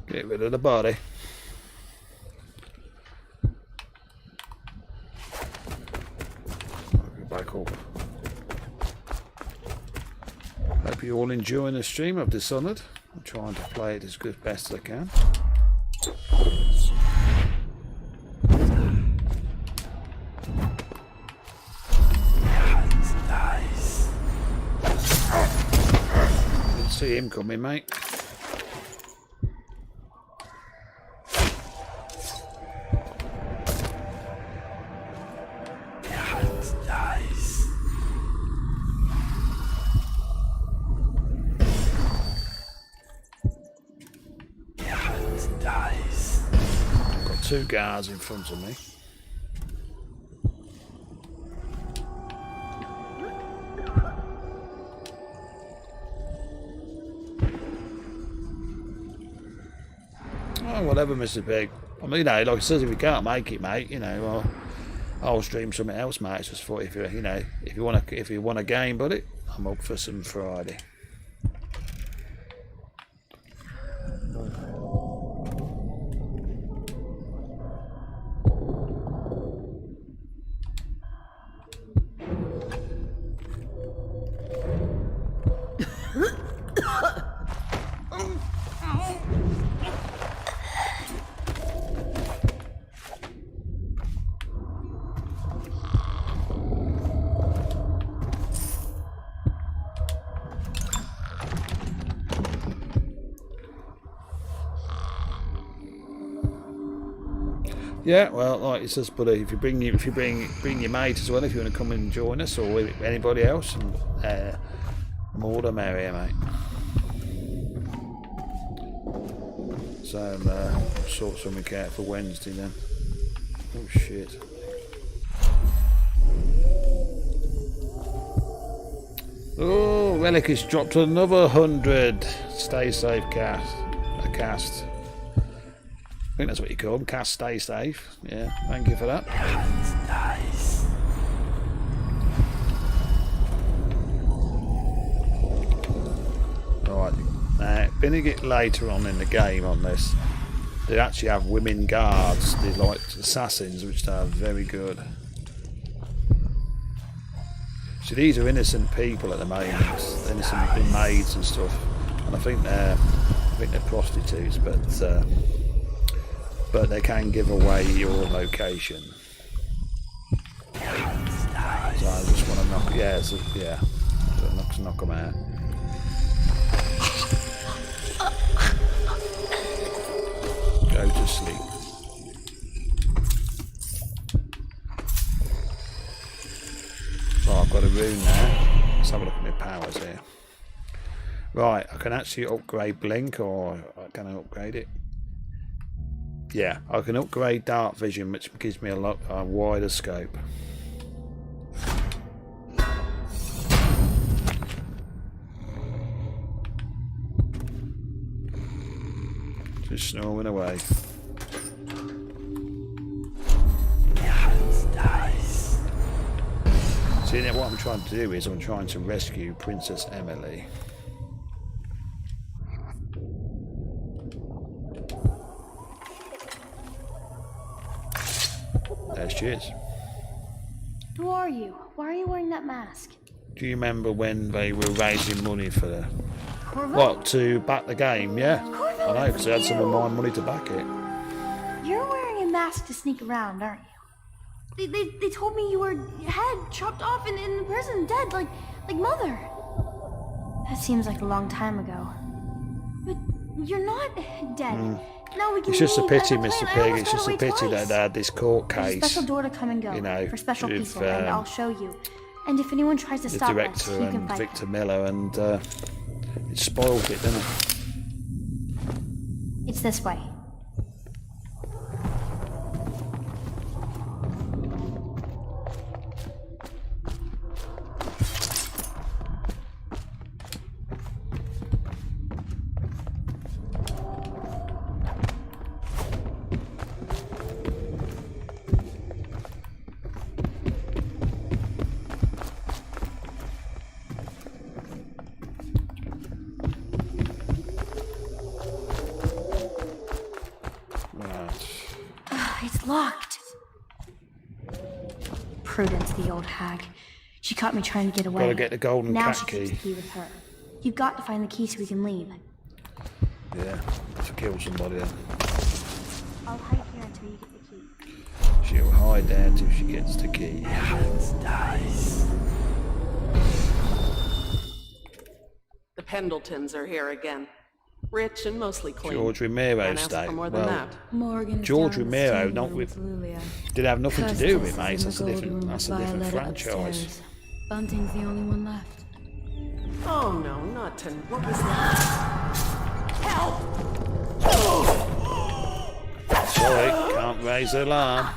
Get rid of the body. Back up. Hope you're all enjoying the stream of Dishonored. I'm trying to play it as good best as I can. Didn't see him coming, mate. Got 2 guards in front of me. Oh, whatever, Mr. Pig. I mean, you know, like I said, if you can't make it, mate, you know, well, I'll stream something else, mate. It's just for if you, you know, if you want a game, buddy, I'm up for some Friday. Yeah, well, like it says, buddy, if you bring your mate as well, if you want to come and join us, or anybody else, and more the merrier, mate. So sort something out for Wednesday then. Oh shit. Oh, Relic has dropped another 100. Stay safe, cast. I think that's what you call them. Cast, stay safe. Yeah, thank you for that. Nice. Right, now, been a bit later on in the game on this. They actually have women guards. They're like assassins, which are very good. So these are innocent people at the moment, innocent maids and stuff. And I think they're prostitutes, but they can give away your location. So I just want to knock, knock them out. Go to sleep. So I've got a room now. Let's have a look at my powers here. Right, I can actually upgrade Blink, or can I upgrade it? Yeah, I can upgrade Dark Vision, which gives me a wider scope. Just snoring away. See, now what I'm trying to do is I'm trying to rescue Princess Emily. There she is. Who are you? Why are you wearing that mask? Do you remember when they were raising money for the... Corvo? What, to back the game? Yeah. Corvo, I know, because they had some of my money to back it. You're wearing a mask to sneak around, aren't you? They told me you were head chopped off in the prison, dead, like Mother. That seems like a long time ago. But you're not dead. Now we can It's just a leave. pity, I have a Mr. plan. I Pig. almost It's got just a away pity twice. that they had this court There's a case. special door to come and go, You know, for special with, people, and I'll show you. And if anyone tries to the stop us, director you can and fight Victor Miller, and it spoiled it, didn't it? It's this way. It's locked. Prudence, the old hag. She caught me trying to get away. Gotta get the golden now cat she keeps key. the key with her. You've got to find the key so we can leave. Yeah, to kill somebody then. I'll hide here until you get the key. She'll hide there till she gets the key. The Pendletons are here again. Rich and mostly clean. George Romero Can't ask style. for more than Well, that. Morgan George Romero, not with, did have nothing to do with it, mate. That's a different franchise. Bunting's the only one left. Oh no, not to... What was that? Help! Sorry, can't raise the alarm.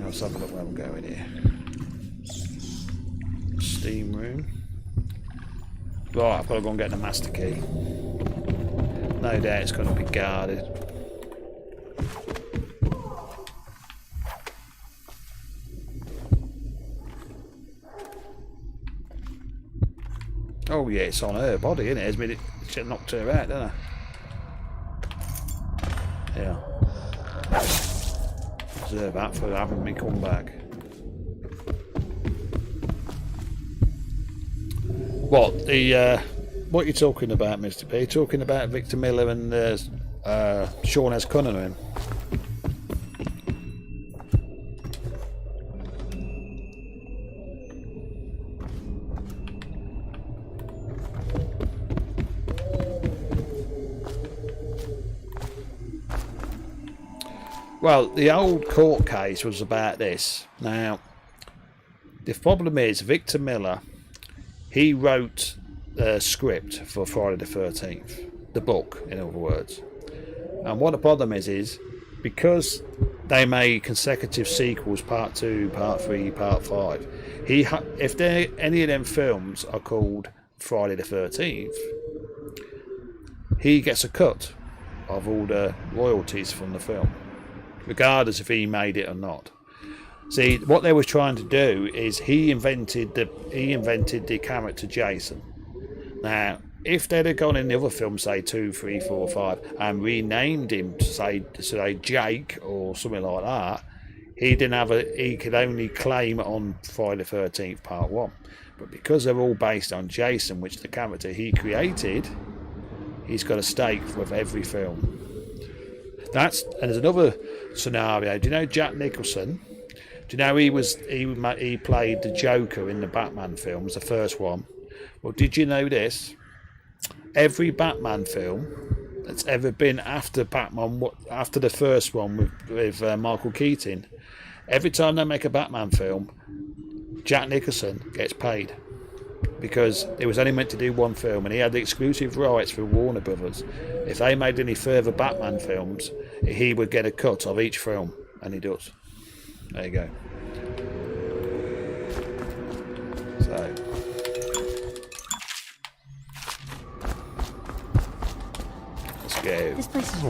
Let's have a look where I'm going here. Steam room. Right, I've got to go and get the master key. No doubt it's going to be guarded. Oh yeah, it's on her body, isn't it? It's made it, she knocked her out, didn't I? Yeah. Deserve that for having me come back. What what are you talking about, Mr. P? Talking about Victor Miller and Sean S. Cunningham? Well, the old court case was about this. Now, the problem is Victor Miller, he wrote the script for Friday the 13th, the book, in other words. And what the problem is because they made consecutive sequels, part 2, part 3, part 5, if any of them films are called Friday the 13th, he gets a cut of all the royalties from the film, regardless if he made it or not. See, what they were trying to do is he invented the character Jason. Now, if they'd have gone in the other film, say 2, 3, 4, 5, and renamed him to say Jake or something like that, he could only claim on Friday the 13th Part 1. But because they're all based on Jason, which the character he created, he's got a stake with every film. And there's another scenario. Do you know Jack Nicholson? Do you know he played the Joker in the Batman films, the first one? Well, did you know this? Every Batman film that's ever been after Batman, after the first one with Michael Keaton, every time they make a Batman film, Jack Nicholson gets paid, because it was only meant to do one film, and he had the exclusive rights for Warner Brothers. If they made any further Batman films, he would get a cut of each film, and he does. There you go. So, go. This place is...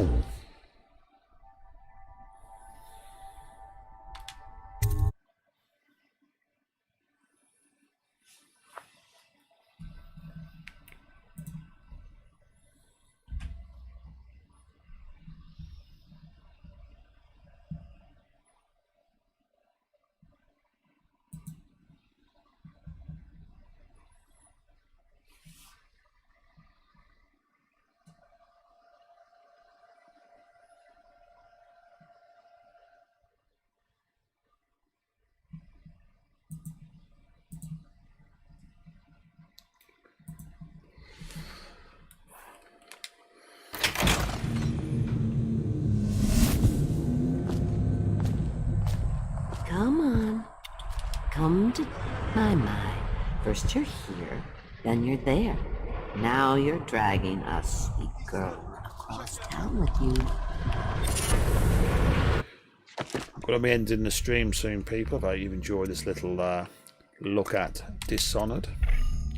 Come on. Come to my. First you're here, then you're there. Now you're dragging a sweet girl across town with you. I'm going to be ending the stream soon, people. I hope you've enjoyed this little look at Dishonored.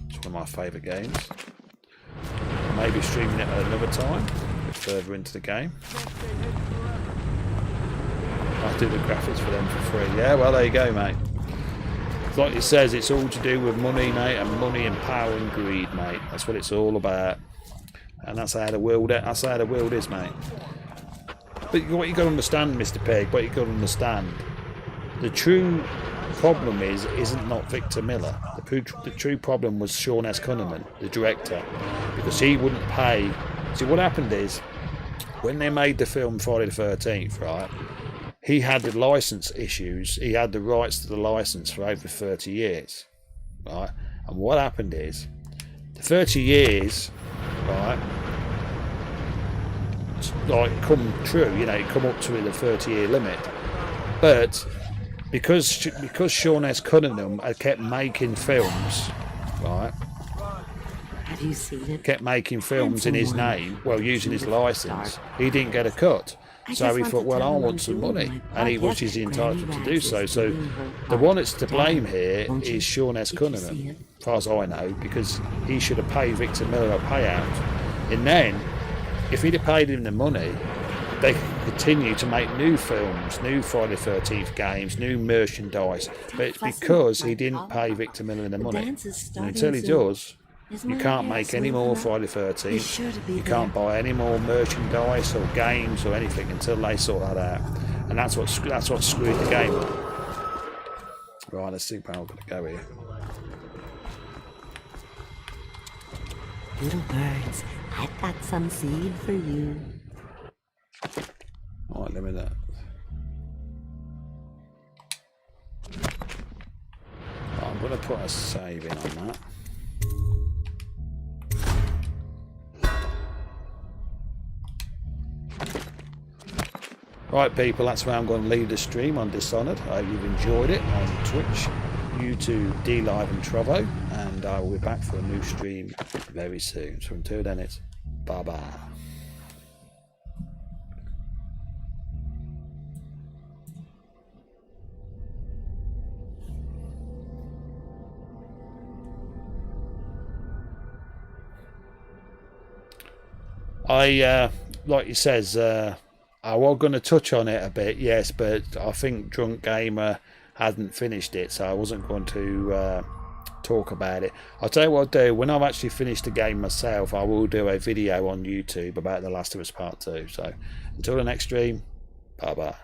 It's one of my favourite games. Maybe streaming it at another time, a bit further into the game. I do the graphics for them for free. Yeah, well, there you go, mate. Like it says, it's all to do with money, mate, and money and power and greed, mate. That's what it's all about, and that's how the world. That's how the world is, mate. But what you got to understand, Mr. Peg, what you got to understand, the true problem isn't not Victor Miller. The true problem was Sean S. Cunningham, the director, because he wouldn't pay. See, what happened is, when they made the film Friday the 13th, right? He had the license issues. He had the rights to the license for over 30 years, right? And what happened is, the 30 years, right, like come true, you know, come up to the 30-year limit. But because Sean S. Cunningham had kept making films, right? Have you seen it? Kept making films in his name, well, using his license, he didn't get a cut. So he thought, well, I want some money, and he was entitled to do so. So the one that's to blame here is Sean S. Cunningham, as far as I know, because he should have paid Victor Miller a payout. And then, if he'd have paid him the money, they could continue to make new films, new Friday the 13th games, new merchandise. But it's because he didn't pay Victor Miller the money. And until he does, you can't make any more Friday the 13th. You can't buy any more merchandise or games or anything until they sort that out. And that's what screwed the game up. Right, let's see how I'm going to go here. Little birds, I've got some seed for you. Alright, let me that. I'm going to put a save in on that. Right, people, that's where I'm going to leave the stream on Dishonored. I hope you've enjoyed it on Twitch, YouTube, DLive and Trovo, and I will be back for a new stream very soon. So until then, it's bye-bye. Like it says, I was going to touch on it a bit, yes, but I think Drunk Gamer hadn't finished it, so I wasn't going to talk about it. I'll tell you what I'll do, when I've actually finished the game myself, I will do a video on YouTube about The Last of Us Part 2. So until the next stream, bye-bye.